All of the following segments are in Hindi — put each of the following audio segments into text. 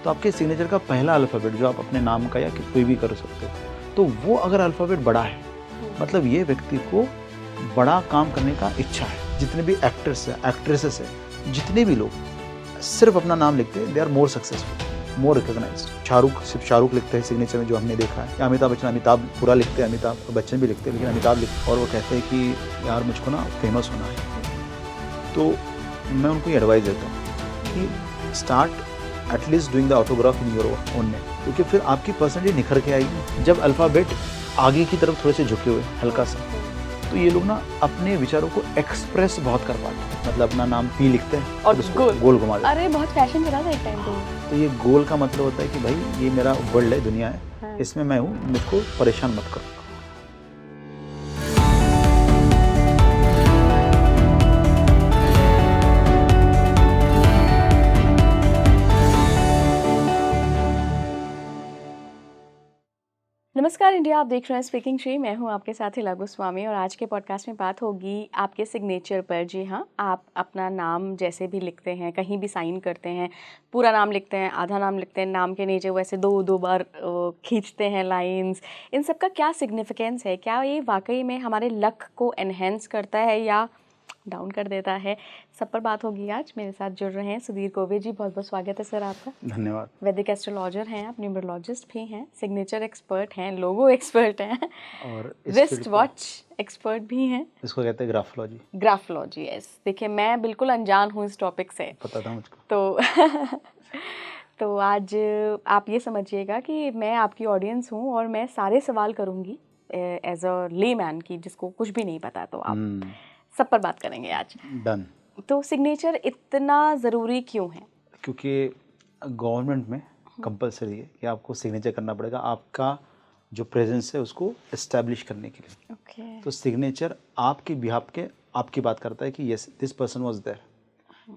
तो आपके सिग्नेचर का पहला अल्फ़ाबेट जो आप अपने नाम का या कोई भी कर सकते हो, तो वो अगर अल्फ़ाबेट बड़ा है, मतलब ये व्यक्ति को बड़ा काम करने का इच्छा है। जितने भी एक्टर्स हैं, एक्ट्रेसेस हैं, जितने भी लोग सिर्फ अपना नाम लिखते हैं, they are more successful, more recognised. Shahrukh सिर्फ शाहरुख लिखते हैं सिग्नेचर में, जो हमने देखा है, या अमिताभ बच्चन, अमिताभ पूरा लिखते हैं, अमिताभ बच्चन भी लिखते हैं, लेकिन अमिताभ लिखते, और वो कहते हैं कि यार मुझको ना फेमस होना है। तो मैं उनको ये एडवाइस देता हूँ कि start at least doing the autograph in your own name, क्योंकि फिर आपकी पर्सनैलिटी निखर के आएगी। जब अल्फ़ाबेट आगे की तरफ थोड़े से झुके हुए हल्का सा, तो ये लोग ना अपने विचारों को एक्सप्रेस बहुत कर पाते हैं। मतलब अपना नाम पी लिखते हैं और उसको गोल घुमा देते हैं। अरे बहुत फैशन चला था एक टाइम पे। तो ये गोल का मतलब होता है कि भाई ये मेरा वर्ल्ड है, दुनिया है, इसमें मैं हूँ, मुझको परेशान मत करो। नमस्कार इंडिया, आप देख रहे हैं स्पीकिंग श्री। मैं हूं आपके साथी लागू स्वामी और आज के पॉडकास्ट में बात होगी आपके सिग्नेचर पर। जी हाँ, आप अपना नाम जैसे भी लिखते हैं, कहीं भी साइन करते हैं, पूरा नाम लिखते हैं, आधा नाम लिखते हैं, नाम के नीचे वैसे दो बार खींचते हैं लाइंस, इन सब का क्या सिग्निफिकेंस है? क्या ये वाकई में हमारे लक को एनहेंस करता है या डाउन कर देता है? सब पर बात होगी आज। मेरे साथ जुड़ रहे हैं सुधीर कोवे जी, बहुत बहुत स्वागत है सर आपका। धन्यवाद। वैदिक एस्ट्रोलॉजर हैं आप, न्यूमरोलॉजिस्ट भी हैं, सिग्नेचर एक्सपर्ट हैं, लोगो एक्सपर्ट हैं, और रिस्ट वॉच एक्सपर्ट भी हैं, इसको कहते हैं ग्राफोलॉजी। Graphology, yes. देखिए मैं बिल्कुल अनजान हूँ इस टॉपिक से, पता था मुझको। तो तो आज आप ये समझिएगा कि मैं आपकी ऑडियंस हूँ और मैं सारे सवाल करूँगी एज अ लेमैन की जिसको कुछ भी नहीं पता, तो आप सब पर बात करेंगे आज। डन। तो सिग्नेचर इतना ज़रूरी क्यों है? क्योंकि गवर्नमेंट में कंपलसरी है कि आपको सिग्नेचर करना पड़ेगा, आपका जो प्रेजेंस है उसको इस्टेब्लिश करने के लिए। ओके। तो सिग्नेचर आपकी बिहाफ के आपकी बात करता है कि yes this person was there.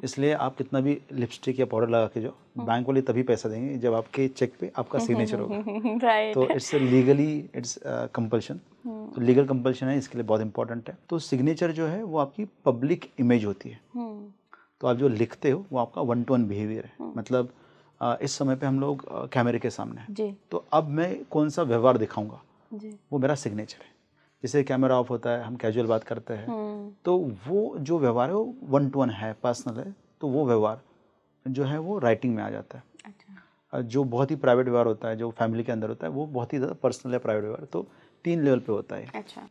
इसलिए आप कितना भी लिपस्टिक या पाउडर लगा के जाओ, बैंक वाले तभी पैसा देंगे जब आपके चेक पे आपका सिग्नेचर होगा। राइट। तो इट्स लीगली इट्स कंपल्शन। तो लीगल कंपल्शन है, इसके लिए बहुत इंपॉर्टेंट है। तो सिग्नेचर जो है वो आपकी पब्लिक इमेज होती है। तो आप जो लिखते हो वो आपका 1-to-1 बिहेवियर है। मतलब इस समय पे हम लोग कैमरे के सामने हैं, जी। तो अब मैं कौन सा व्यवहार दिखाऊंगा, जी। वो मेरा सिग्नेचर है। जैसे कैमरा ऑफ होता है, हम कैजुअल बात करते हैं, तो वो जो व्यवहार है वो 1-to-1 है, पर्सनल है, तो वो व्यवहार जो है वो राइटिंग में आ जाता है। अच्छा। जो बहुत ही प्राइवेट व्यवहार होता है, जो फैमिली के अंदर होता है, वो बहुत ही ज़्यादा पर्सनल है, प्राइवेट व्यवहार, तो 3 लेवल पे होता है। अच्छा।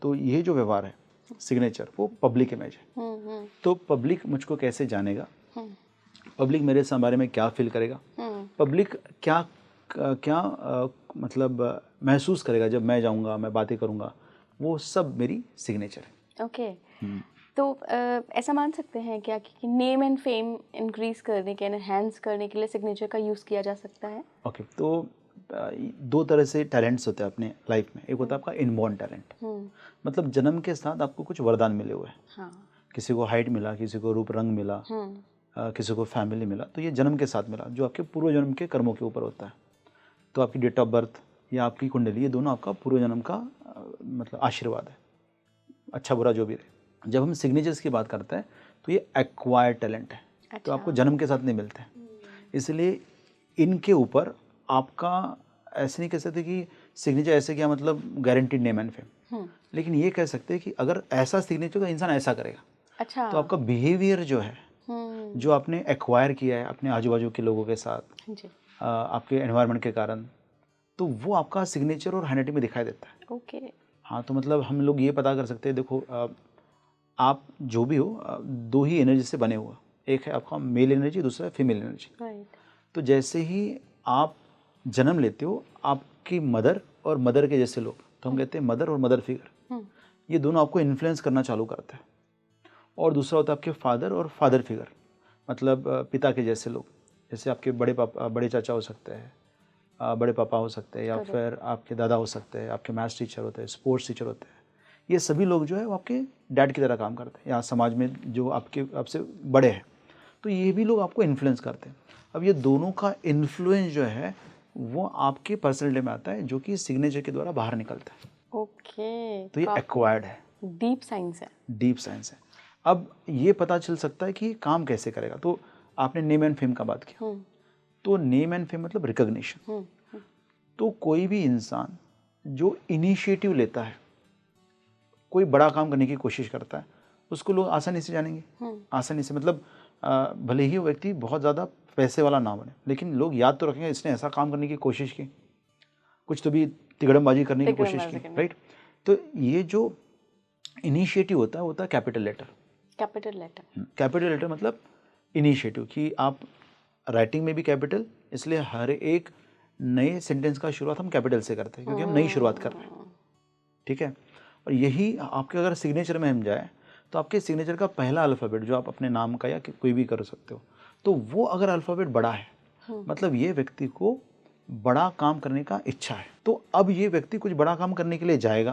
तो ये जो व्यवहार है सिग्नेचर, वो पब्लिक इमेज है। तो पब्लिक मुझको कैसे जानेगा, पब्लिक मेरे बारे में क्या फील करेगा, पब्लिक क्या क्या मतलब महसूस करेगा जब मैं जाऊंगा, मैं बातें करूंगा, वो सब मेरी सिग्नेचर है। ओके। तो ऐसा मान सकते हैं क्या कि नेम एंड फेम इंक्रीज करने के, एनहांस करने के लिए सिग्नेचर का यूज़ किया जा सकता है? ओके। तो 2 तरह से टैलेंट्स होते हैं अपने लाइफ में। एक होता है आपका इनबॉर्न टैलेंट, मतलब जन्म के साथ आपको कुछ वरदान मिले हुए हैं। हाँ। किसी को हाइट मिला, किसी को रूप रंग मिला, किसी को फैमिली मिला, तो ये जन्म के साथ मिला, जो आपके पूर्व जन्म के कर्मों के ऊपर होता है। तो आपकी डेट ऑफ बर्थ या आपकी कुंडली, ये दोनों आपका पूर्व जन्म का मतलब आशीर्वाद है, अच्छा बुरा जो भी रहे। जब हम सिग्नेचर्स की बात करते हैं तो ये एक्वायर्ड टैलेंट है। अच्छा। तो आपको जन्म के साथ नहीं मिलते हैं, इसलिए इनके ऊपर आपका ऐसे नहीं कह सकते कि सिग्नेचर ऐसे क्या मतलब गारंटीड नेम एंड फेम, लेकिन ये कह सकते हैं कि अगर ऐसा सिग्नेचर का इंसान ऐसा करेगा। अच्छा। तो आपका बिहेवियर जो है, जो आपने एक्वायर किया है अपने आजू बाजू के लोगों के साथ, जी। आपके एनवायरनमेंट के कारण, तो वो आपका सिग्नेचर और हैंडराइटिंग में दिखाई देता है। ओके। हाँ, तो मतलब हम लोग ये पता कर सकते हैं, देखो आप जो भी हो, 2 ही एनर्जी से बने हुआ, एक है आपका मेल एनर्जी, दूसरा है फीमेल एनर्जी। राइट। तो जैसे ही आप जन्म लेते हो, आपकी मदर और मदर के जैसे लोग, तो हम कहते हैं मदर और मदर फिगर, ये दोनों आपको इन्फ्लुएंस करना चालू करते हैं। और दूसरा होता है आपके फादर और फादर फिगर, मतलब पिता के जैसे लोग, जैसे आपके बड़े चाचा हो सकते हैं, बड़े पापा हो सकते हैं, या फिर आपके दादा हो सकते हैं, आपके मैथ्स टीचर होते हैं, स्पोर्ट्स टीचर होते हैं। ये सभी लोग जो है वो आपके डैड की तरह काम करते हैं, या समाज में जो आपसे बड़े हैं, तो ये भी लोग आपको इन्फ्लुएंस करते हैं। अब ये दोनों का इन्फ्लुएंस जो है वो आपके पर्सनैलिटी में आता है, जो कि सिग्नेचर के द्वारा बाहर निकलता है। ओके। तो ये एक्वायर्ड है, डीप साइंस है। डीप साइंस है। अब ये पता चल सकता है कि ये काम कैसे करेगा। तो आपने नेम एंड फेम का बात किया, तो नेम एंड फेम मतलब रिकॉग्निशन। तो कोई भी इंसान जो इनिशिएटिव लेता है, कोई बड़ा काम करने की कोशिश करता है, उसको लोग आसानी से जानेंगे। आसानी से मतलब भले ही वो व्यक्ति बहुत ज़्यादा पैसे वाला ना बने, लेकिन लोग याद तो रखेंगे इसने ऐसा काम करने की कोशिश की, कुछ तो भी तिगड़मबाजी करने की कोशिश की, राइट। तो ये जो इनिशिएटिव होता है कैपिटल लेटर। कैपिटल लेटर मतलब इनिशिएटिव कि आप राइटिंग में भी कैपिटल, इसलिए हर एक नए सेंटेंस का शुरुआत हम कैपिटल से करते हैं क्योंकि हम नई शुरुआत कर रहे हैं, ठीक है। और यही आपके अगर सिग्नेचर में हम जाए तो आपके सिग्नेचर का पहला अल्फ़ाबेट जो आप अपने नाम का या कोई भी कर सकते हो, तो वो अगर अल्फ़ाबेट बड़ा है मतलब ये व्यक्ति को बड़ा काम करने का इच्छा है। तो अब ये व्यक्ति कुछ बड़ा काम करने के लिए जाएगा,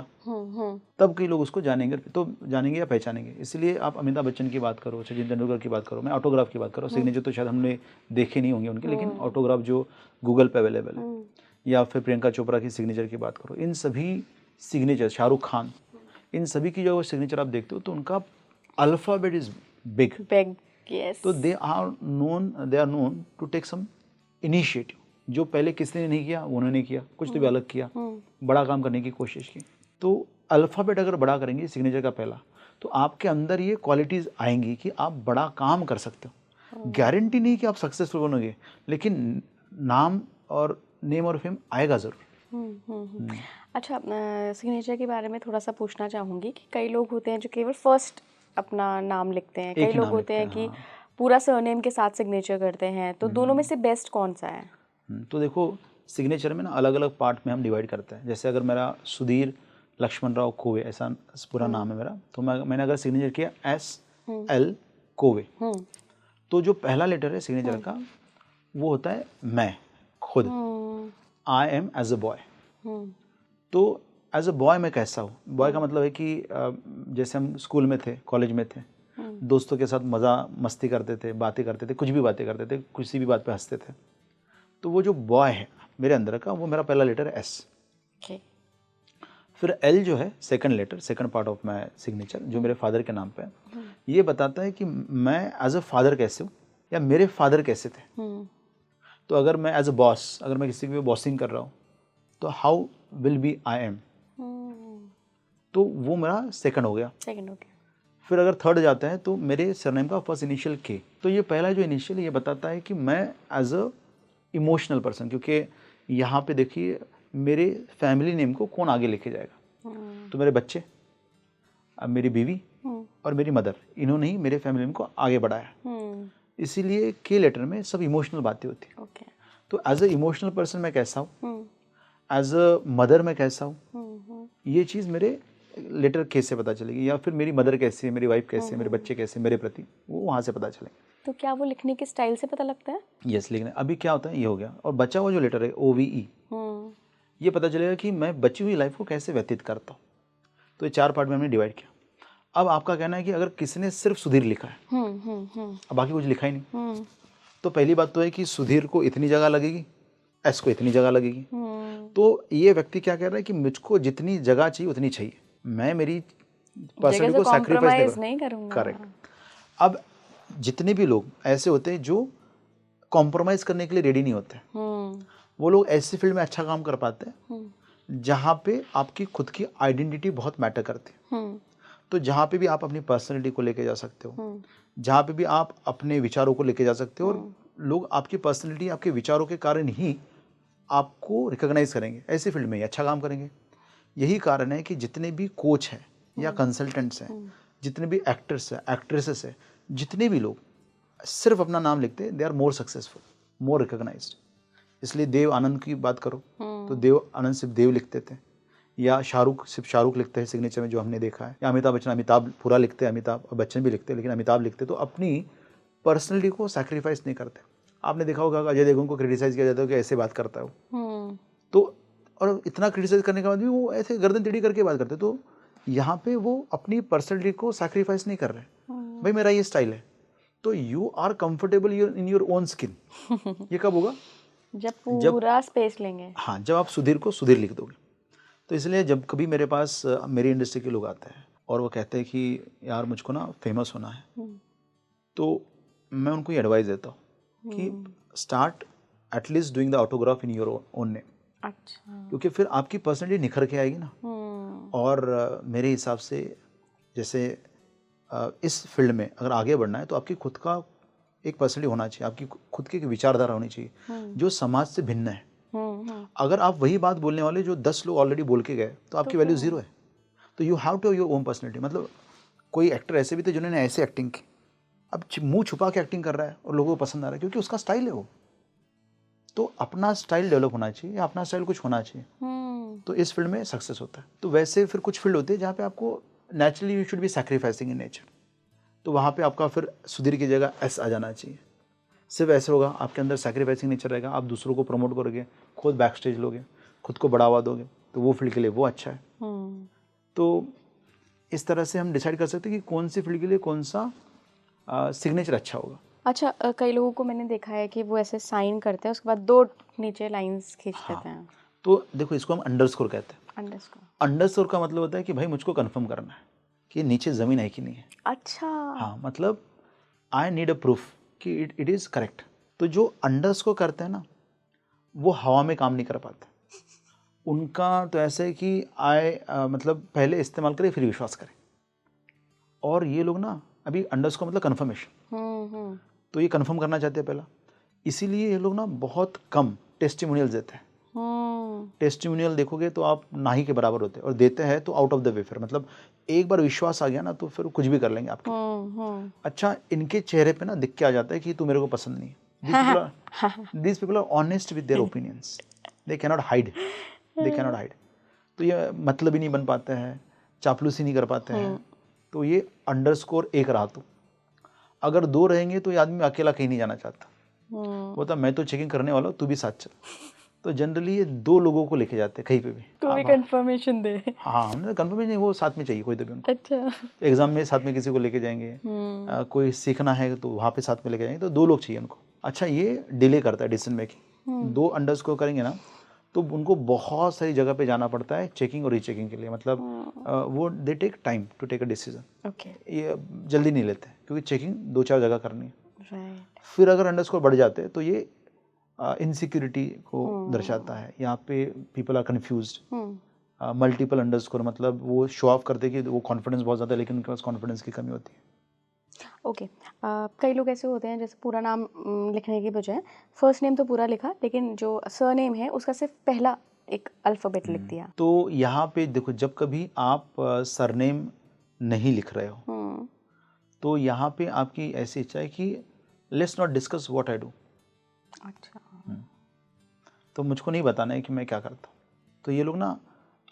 तब कई लोग उसको जानेंगे, तो जानेंगे या पहचानेंगे। इसलिए आप अमिताभ बच्चन की बात करो, सचिन तेंदुलकर की बात करो, मैं ऑटोग्राफ की बात करो, सिग्नेचर तो शायद हमने देखे नहीं होंगे उनके, लेकिन ऑटोग्राफ जो गूगल पे अवेलेबल है, या फिर प्रियंका चोपड़ा की सिग्नेचर की बात करो, इन सभी सिग्नेचर, शाहरुख खान, इन सभी की जो सिग्नेचर आप देखते हो तो उनका अल्फ़ाबेट इज बिग। तो they are known to take some initiative, जो पहले किसी ने नहीं किया उन्होंने किया, कुछ तो भी अलग किया, बड़ा काम करने की कोशिश की। तो अल्फ़ाबेट अगर बड़ा करेंगे सिग्नेचर का पहला, तो आपके अंदर ये क्वालिटीज़ आएंगी कि आप बड़ा काम कर सकते हो। गारंटी नहीं कि आप सक्सेसफुल बनोगे, लेकिन नाम और नेम और फेम आएगा ज़रूर। अच्छा, सिग्नेचर के बारे में थोड़ा सा पूछना चाहूँगी कि कई लोग होते हैं जो केवल फर्स्ट अपना नाम लिखते हैं, कई लोग होते हैं कि पूरा सरनेम के साथ सिग्नेचर करते हैं, तो दोनों में से बेस्ट कौन सा है? तो देखो सिग्नेचर में ना अलग अलग पार्ट में हम डिवाइड करते हैं। जैसे अगर मेरा सुधीर लक्ष्मण राव कोवे ऐसा पूरा नाम है मेरा, तो मैंने अगर सिग्नेचर किया SL कोवे, तो जो पहला लेटर है सिग्नेचर का वो होता है मैं खुद, I am as a boy. तो एज अ बॉय मैं कैसा हूँ? बॉय का मतलब है कि जैसे हम स्कूल में थे, कॉलेज में थे, दोस्तों के साथ मज़ा मस्ती करते थे, बातें करते थे, कुछ भी बातें करते थे, किसी भी बात पे हंसते थे। तो वो जो बॉय है मेरे अंदर का, वो मेरा पहला लेटर है S। फिर L जो है second letter, second part of my signature, जो मेरे फादर के नाम पे है, ये बताता है कि मैं एज अ फादर कैसे हूँ या मेरे फादर कैसे थे। तो अगर मैं एज अ बॉस, अगर मैं किसी की बॉसिंग कर रहा हूँ, तो how will be I am, तो वो मेरा सेकंड हो गया। फिर अगर थर्ड जाता है तो मेरे सरनेम का फर्स्ट इनिशियल K, तो ये पहला जो इनिशियल ये बताता है कि मैं एज अ इमोशनल पर्सन, क्योंकि यहाँ पे देखिए मेरे फैमिली नेम को कौन आगे लेके जाएगा, तो मेरे बच्चे, अब मेरी बीवी और मेरी मदर, इन्होंने ही मेरे फैमिली नेम को आगे बढ़ाया। इसीलिए K लेटर में सब इमोशनल बातें होती हैं। तो एज अ इमोशनल पर्सन मैं कैसा हूँ, एज अ मदर मैं कैसा हूँ, ये चीज़ मेरे लेटर K से पता चलेगी। या फिर मेरी मदर कैसी है, मेरी वाइफ कैसी है, मेरे बच्चे कैसे मेरे प्रति, वो वहाँ से पता चलेंगे। तो क्या वो लिखने के स्टाइल से पता लगता है? यस, लिखने। अभी क्या होता है, ये हो गया, और बचा हुआ जो लेटर है OVE, ये पता चलेगा कि मैं बची हुई लाइफ को कैसे व्यतीत करता हूँ। तो ये 4 पार्ट में हमने डिवाइड किया। अब आपका कहना है कि अगर किसी ने सिर्फ सुधीर लिखा है, अब बाकी कुछ लिखा ही नहीं, तो पहली बात तो है कि सुधीर को इतनी जगह लगेगी, S को इतनी जगह लगेगी। तो ये व्यक्ति क्या कह रहा है कि मुझको जितनी जगह चाहिए उतनी चाहिए, मैं मेरी पर्सनैलिटी को सैक्रिफाइस नहीं करूँगा। करेक्ट। अब जितने भी लोग ऐसे होते हैं जो कॉम्प्रोमाइज करने के लिए रेडी नहीं होते, वो लोग ऐसी फील्ड में अच्छा काम कर पाते हैं जहाँ पे आपकी खुद की आइडेंटिटी बहुत मैटर करती है। तो जहाँ पे भी आप अपनी पर्सनैलिटी को लेके जा सकते हो, जहाँ पे भी आप अपने विचारों को लेके जा सकते हो, और लोग आपकी पर्सनैलिटी, आपके विचारों के कारण ही आपको रिकॉग्नाइज करेंगे, ऐसी फील्ड में ही अच्छा काम करेंगे। यही कारण है कि जितने भी कोच हैं या कंसल्टेंट्स हैं, जितने भी एक्टर्स हैं, एक्ट्रेसेस हैं, जितने भी लोग सिर्फ अपना नाम लिखते हैं, they are more successful, more recognised. इसलिए देव आनंद की बात करो तो देव आनंद सिर्फ देव लिखते थे, या शाहरुख सिर्फ शाहरुख लिखते हैं सिग्नेचर में, जो हमने देखा है, या अमिताभ बच्चन अमिताभ पूरा लिखते हैं, अमिताभ और बच्चन भी लिखते हैं, लेकिन अमिताभ लिखते तो अपनी पर्सनैलिटी को सैक्रिफाइस नहीं करते। आपने देखा होगा अजय देवगन को क्रिटिसाइज किया जाता है कि ऐसे बात करता है वो, तो और इतना क्रिटिसाइज करने के बाद भी वो ऐसे गर्दन टेढ़ी करके बात करते, तो यहाँ पे वो अपनी पर्सनैलिटी को सैक्रिफाइस नहीं कर रहे। भाई मेरा ये स्टाइल है, तो you are comfortable in your own skin. ये कब होगा? जब पूरा स्पेस लेंगे। हाँ, जब आप सुधीर को सुधीर लिख दोगे। तो इसलिए जब कभी मेरे पास मेरी इंडस्ट्री के लोग आते हैं और वो कहते हैं कि यार मुझको ना फेमस होना है, तो मैं उनको ये एडवाइस देता हूँ कि start at least doing the autograph in your own name, अच्छा। क्योंकि फिर आपकी पर्सनैलिटी निखर के आएगी ना। और मेरे हिसाब से जैसे इस फील्ड में अगर आगे बढ़ना है तो आपकी खुद का एक पर्सनैलिटी होना चाहिए, आपकी खुद की एक विचारधारा होनी चाहिए जो समाज से भिन्न है। अगर आप वही बात बोलने वाले जो 10 लोग ऑलरेडी बोल के गए तो आपकी वैल्यू ज़ीरो है। तो you have to your own personality. मतलब कोई एक्टर ऐसे भी थे जिन्होंने ऐसे एक्टिंग की, अब मुंह छुपा के एक्टिंग कर रहा है और लोगों को पसंद आ रहा है क्योंकि उसका स्टाइल है वो। तो अपना स्टाइल डेवलप होना चाहिए, अपना स्टाइल कुछ होना चाहिए, तो इस फील्ड में सक्सेस होता है। तो वैसे फिर कुछ फील्ड होते हैं जहाँ पे आपको naturally you should be sacrificing in nature, तो वहाँ पे आपका फिर सुधीर की जगह एस आ जाना चाहिए। सिर्फ ऐसे होगा, आपके अंदर सैक्रिफाइसिंग नेचर रहेगा, आप दूसरों को प्रमोट करोगे, खुद बैक स्टेज लोगे, खुद को बढ़ावा दोगे, तो वो फील्ड के लिए वो अच्छा है। तो इस तरह से हम डिसाइड कर सकते हैं कि कौन सी फील्ड के लिए कौन सा सिग्नेचर अच्छा होगा। अच्छा, कई लोगों को मैंने देखा है कि वो ऐसे साइन करते हैं, उसके बाद 2 नीचे लाइंस खींच देते हैं। तो देखो, इसको हम अंडरस्कोर कहते हैं। अंडरस्कोर। अंडरस्कोर का मतलब होता है कि भाई मुझको कंफर्म करना है कि नीचे ज़मीन है कि नहीं है। अच्छा। हाँ, मतलब आई नीड अ प्रूफ कि इट इज़ करेक्ट। तो जो अंडरस्कोर करते हैं ना, वो हवा में काम नहीं कर पाते। उनका तो ऐसे है कि मतलब पहले इस्तेमाल करें फिर विश्वास करें। और ये लोग ना अभी अंडरस्कोर मतलब कन्फर्मेशन, तो ये कन्फर्म करना चाहते हैं पहला, इसीलिए ये लोग ना बहुत कम टेस्टिमोनियल देते हैं। टेस्टिमोनियल देखोगे तो आप ना ही के बराबर होते हैं, और देते हैं तो आउट ऑफ द वे। फिर मतलब एक बार विश्वास आ गया ना तो फिर कुछ भी कर लेंगे आपके। अच्छा, इनके चेहरे पे ना दिख के आ जाता है कि तू मेरे को पसंद नहीं है। These people are honest with their opinions. They cannot hide. They cannot hide. तो ये मतलब ही नहीं बन पाते हैं, चापलूसी नहीं कर पाते हैं। तो ये अंडरस्कोर एक रहा। तो अगर 2 रहेंगे तो ये आदमी अकेला कहीं नहीं जाना चाहता। वो तो मैं तो चेकिंग करने वाला हूँ, तू भी साथ चल। तो जनरली ये 2 लोगों को लेके जाते हैं कहीं पे भी। तो भी कंफर्मेशन दे। हाँ, हमने कंफर्मेशन वो साथ में चाहिए कोई तो भी उनको। अच्छा। एग्जाम में साथ में किसी को लेके जाएंगे, कोई सीखना है तो वहाँ पे साथ में लेके जाएंगे, तो 2 लोग चाहिए उनको। अच्छा, ये डिले करता है डिसीजन मेकिंग। 2 अंडरस्कोर करेंगे ना तो उनको बहुत सारी जगह पे जाना पड़ता है चेकिंग और रीचेकिंग के लिए। मतलब वो they take time to take a decision. ये जल्दी नहीं लेते क्योंकि चेकिंग 2-4 जगह करनी है। फिर अगर अंडरस्कोर बढ़ जाते हैं तो ये इनसिक्योरिटी को दर्शाता है। यहाँ पे people are confused. Multiple underscore मतलब वो शो ऑफ करते कि वो कॉन्फिडेंस बहुत ज़्यादा है लेकिन उनके पास कॉन्फिडेंस की कमी होती है। ओके। कई लोग ऐसे होते हैं जैसे पूरा नाम लिखने की बजाय फर्स्ट नेम तो पूरा लिखा, लेकिन जो सरनेम है उसका सिर्फ पहला एक अल्फ़ाबेट लिख दिया। तो यहाँ पे देखो, जब कभी आप सरनेम नहीं लिख रहे हो तो यहाँ पे आपकी ऐसी इच्छा है कि let's not discuss what I do. अच्छा। तो मुझको नहीं बताना है कि मैं क्या करता हूँ। तो ये लोग ना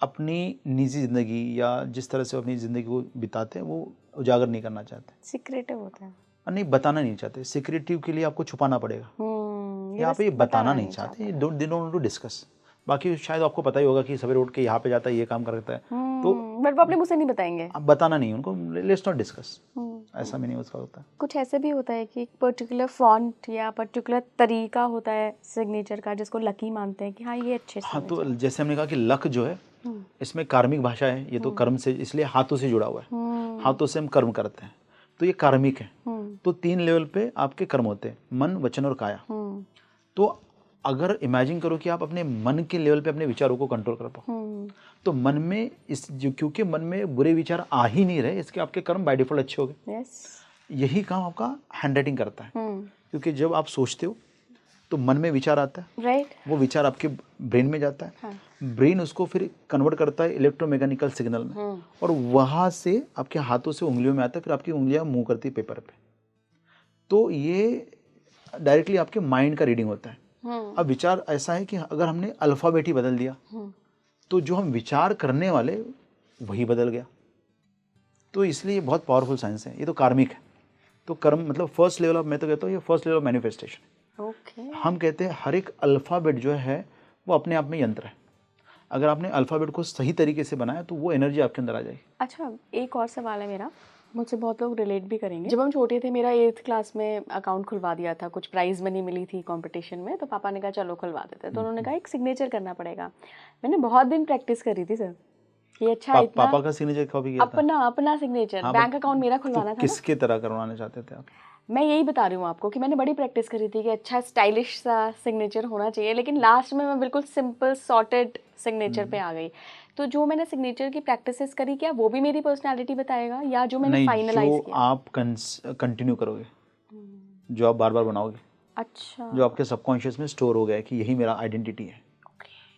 अपनी निजी ज़िंदगी या जिस तरह से अपनी ज़िंदगी को बिताते हैं वो उजागर नहीं करना चाहते, सीक्रेटिव होता है, नहीं बताना नहीं चाहते। सिक्रेटिव के लिए आपको छुपाना पड़ेगा। यहाँ पे ये बताना नहीं चाहते, they don't want to discuss. बाकी शायद आपको पता ही होगा कि सवेरे उठ के यहाँ पे जाता है, ये काम करता है, तो बट वो अपने मुँह से नहीं बताएंगे। आप बताना नहीं उनको, लेट्स नॉट डिस्कस, ऐसा भी नहीं उसका होता। कुछ ऐसे भी होता है कि एक पर्टिकुलर फॉन्ट या पर्टिकुलर तरीका होता है सिग्नेचर का जिसको लकी मानते हैं कि हाँ ये अच्छे से। हाँ, तो जैसे हमने कहा कि लक जो है इसमें कार्मिक भाषा है, ये तो कर्म से, इसलिए हाथों से जुड़ा हुआ है। हाथों से हम कर्म करते हैं तो ये कार्मिक है। तो 3 लेवल पे आपके कर्म होते हैं, मन, वचन और काया। तो अगर इमेजिन करो कि आप अपने मन के लेवल पे अपने विचारों को कंट्रोल कर पाओ, तो मन में क्योंकि मन में बुरे विचार आ ही नहीं रहे, इसके आपके कर्म बाय डिफॉल्ट अच्छे हो गए। यही काम आपका हैंडराइटिंग करता है, क्योंकि जब आप सोचते हो तो मन में विचार आता है, राइट। वो विचार आपके ब्रेन में जाता है, ब्रेन उसको फिर कन्वर्ट करता है इलेक्ट्रोमैकेनिकल सिग्नल में, और वहाँ से आपके हाथों से उंगलियों में आता है, फिर आपकी उंगलियां मूव करती है पेपर पे। तो ये डायरेक्टली आपके माइंड का रीडिंग होता है। अब विचार ऐसा है कि अगर हमने अल्फ़ाबेट ही बदल दिया तो जो हम विचार करने वाले वही बदल गया। तो इसलिए बहुत पावरफुल साइंस है, ये तो कार्मिक है। तो कर्म मतलब फर्स्ट लेवल ऑफ, मैं तो कहता हूँ ये फर्स्ट लेवल ऑफ मैनिफेस्टेशन। हम कहते हैं हर एक अल्फ़ाबेट जो है वो अपने आप में यंत्र है। अगर आपने अल्फ़ाबेट को सही तरीके से बनाया तो वो एनर्जी आपके अंदर आ जाएगी। अच्छा, एक और सवाल है मेरा, मुझसे बहुत लोग रिलेट भी करेंगे। जब हम छोटे थे, मेरा 8th क्लास में अकाउंट खुलवा दिया था, कुछ प्राइज़ मनी मिली थी कंपटीशन में, तो पापा ने कहा चलो खुलवा देते हैं। तो उन्होंने कहा एक सिग्नेचर करना पड़ेगा। मैंने बहुत दिन प्रैक्टिस करी थी सर कि अच्छा इतना पापा का सिग्नेचर कॉपी किया था? अपना सिग्नेचर, हाँ, बैंक अकाउंट मेरा खुलवाना था ना। किसके तरह करवाना चाहते थे आप? मैं यही बता रही हूँ आपको कि मैंने बड़ी प्रैक्टिस करी थी कि अच्छा स्टाइलिश सा सिग्नेचर होना चाहिए, लेकिन लास्ट में मैं बिल्कुल सिंपल सॉर्टेड सिग्नेचर पे आ गई। तो जो मैंने सिग्नेचर की प्रैक्टिसेस करी, क्या वो भी मेरी पर्सनालिटी बताएगा, या जो मैंने नहीं, फाइनलाइज जो किया? आप कंटिन्यू करोगे, जो आप बार बार बनाओगे, अच्छा, जो आपके सबकॉन्शियस में स्टोर हो गया है कि यही मेरा आइडेंटिटी है।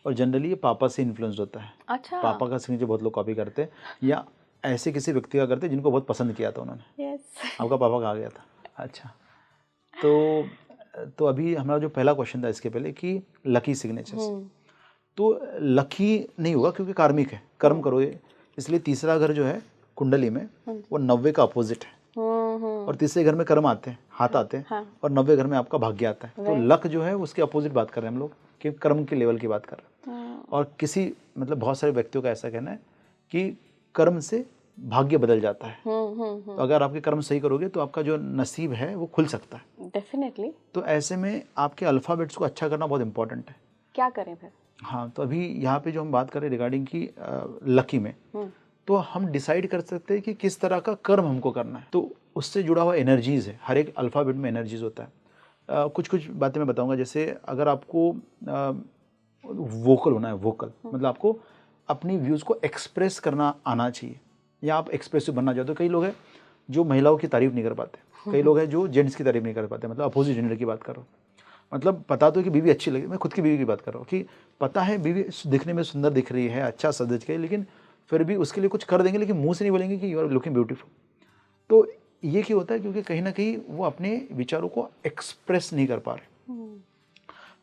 और जनरली ये पापा से इन्फ्लुएंस्ड होता है। अच्छा, पापा का सिग्नेचर बहुत लोग कॉपी करते हैं, या ऐसे किसी व्यक्ति का करते हैं जिनको बहुत पसंद किया था उन्होंने। यस। आपका पापा कहाँ गया था? अच्छा, तो अभी हमारा जो पहला क्वेश्चन था इसके पहले कि लकी सिग्नेचर्स, तो लकी नहीं होगा क्योंकि कार्मिक है, कर्म करोगे, इसलिए तीसरा घर जो है कुंडली में वो 90 का अपोजिट है। और तीसरे घर में कर्म आते हैं, हाथ आते हैं, हाँ। और 90 घर में आपका भाग्य आता है। तो लक जो है उसके अपोजिट बात कर रहे हैं हम लोग, कि कर्म के लेवल की बात कर रहे हैं। और किसी मतलब बहुत सारे व्यक्तियों का ऐसा कहना है कि कर्म से भाग्य बदल जाता है। तो अगर आपके कर्म सही करोगे तो आपका जो नसीब है वो खुल सकता है। डेफिनेटली। तो ऐसे में आपके अल्फ़ाबेट्स को अच्छा करना बहुत इंपॉर्टेंट है। क्या करें फिर? हाँ, तो अभी यहाँ पे जो हम बात करें रिगार्डिंग की लकी में, तो हम डिसाइड कर सकते हैं कि किस तरह का कर्म हमको करना है। तो उससे जुड़ा हुआ एनर्जीज़ है, हर एक अल्फ़ाबेट में एनर्जीज़ होता है। कुछ कुछ बातें मैं बताऊंगा, जैसे अगर आपको वोकल होना है, वोकल मतलब आपको अपनी व्यूज़ को एक्सप्रेस करना आना चाहिए, या आप एक्सप्रेसिव बनना चाहते हो। कई लोग हैं जो महिलाओं की तारीफ़ नहीं कर पाते, कई लोग हैं जो जेंट्स की तारीफ़ नहीं कर पाते, मतलब अपोजिट जेंडर की बात कर रहा हूँ। मतलब पता तो है कि बीवी अच्छी लगे, मैं खुद की बीवी की बात कर रहा हूँ कि पता है बीवी दिखने में सुंदर दिख रही है, अच्छा सज के, लेकिन फिर भी उसके लिए कुछ कर देंगे, लेकिन मुंह से नहीं बोलेंगे कि यू आर लुकिंग ब्यूटीफुल। तो ये क्यों होता है? क्योंकि कहीं ना कहीं वो अपने विचारों को एक्सप्रेस नहीं कर पा रहे।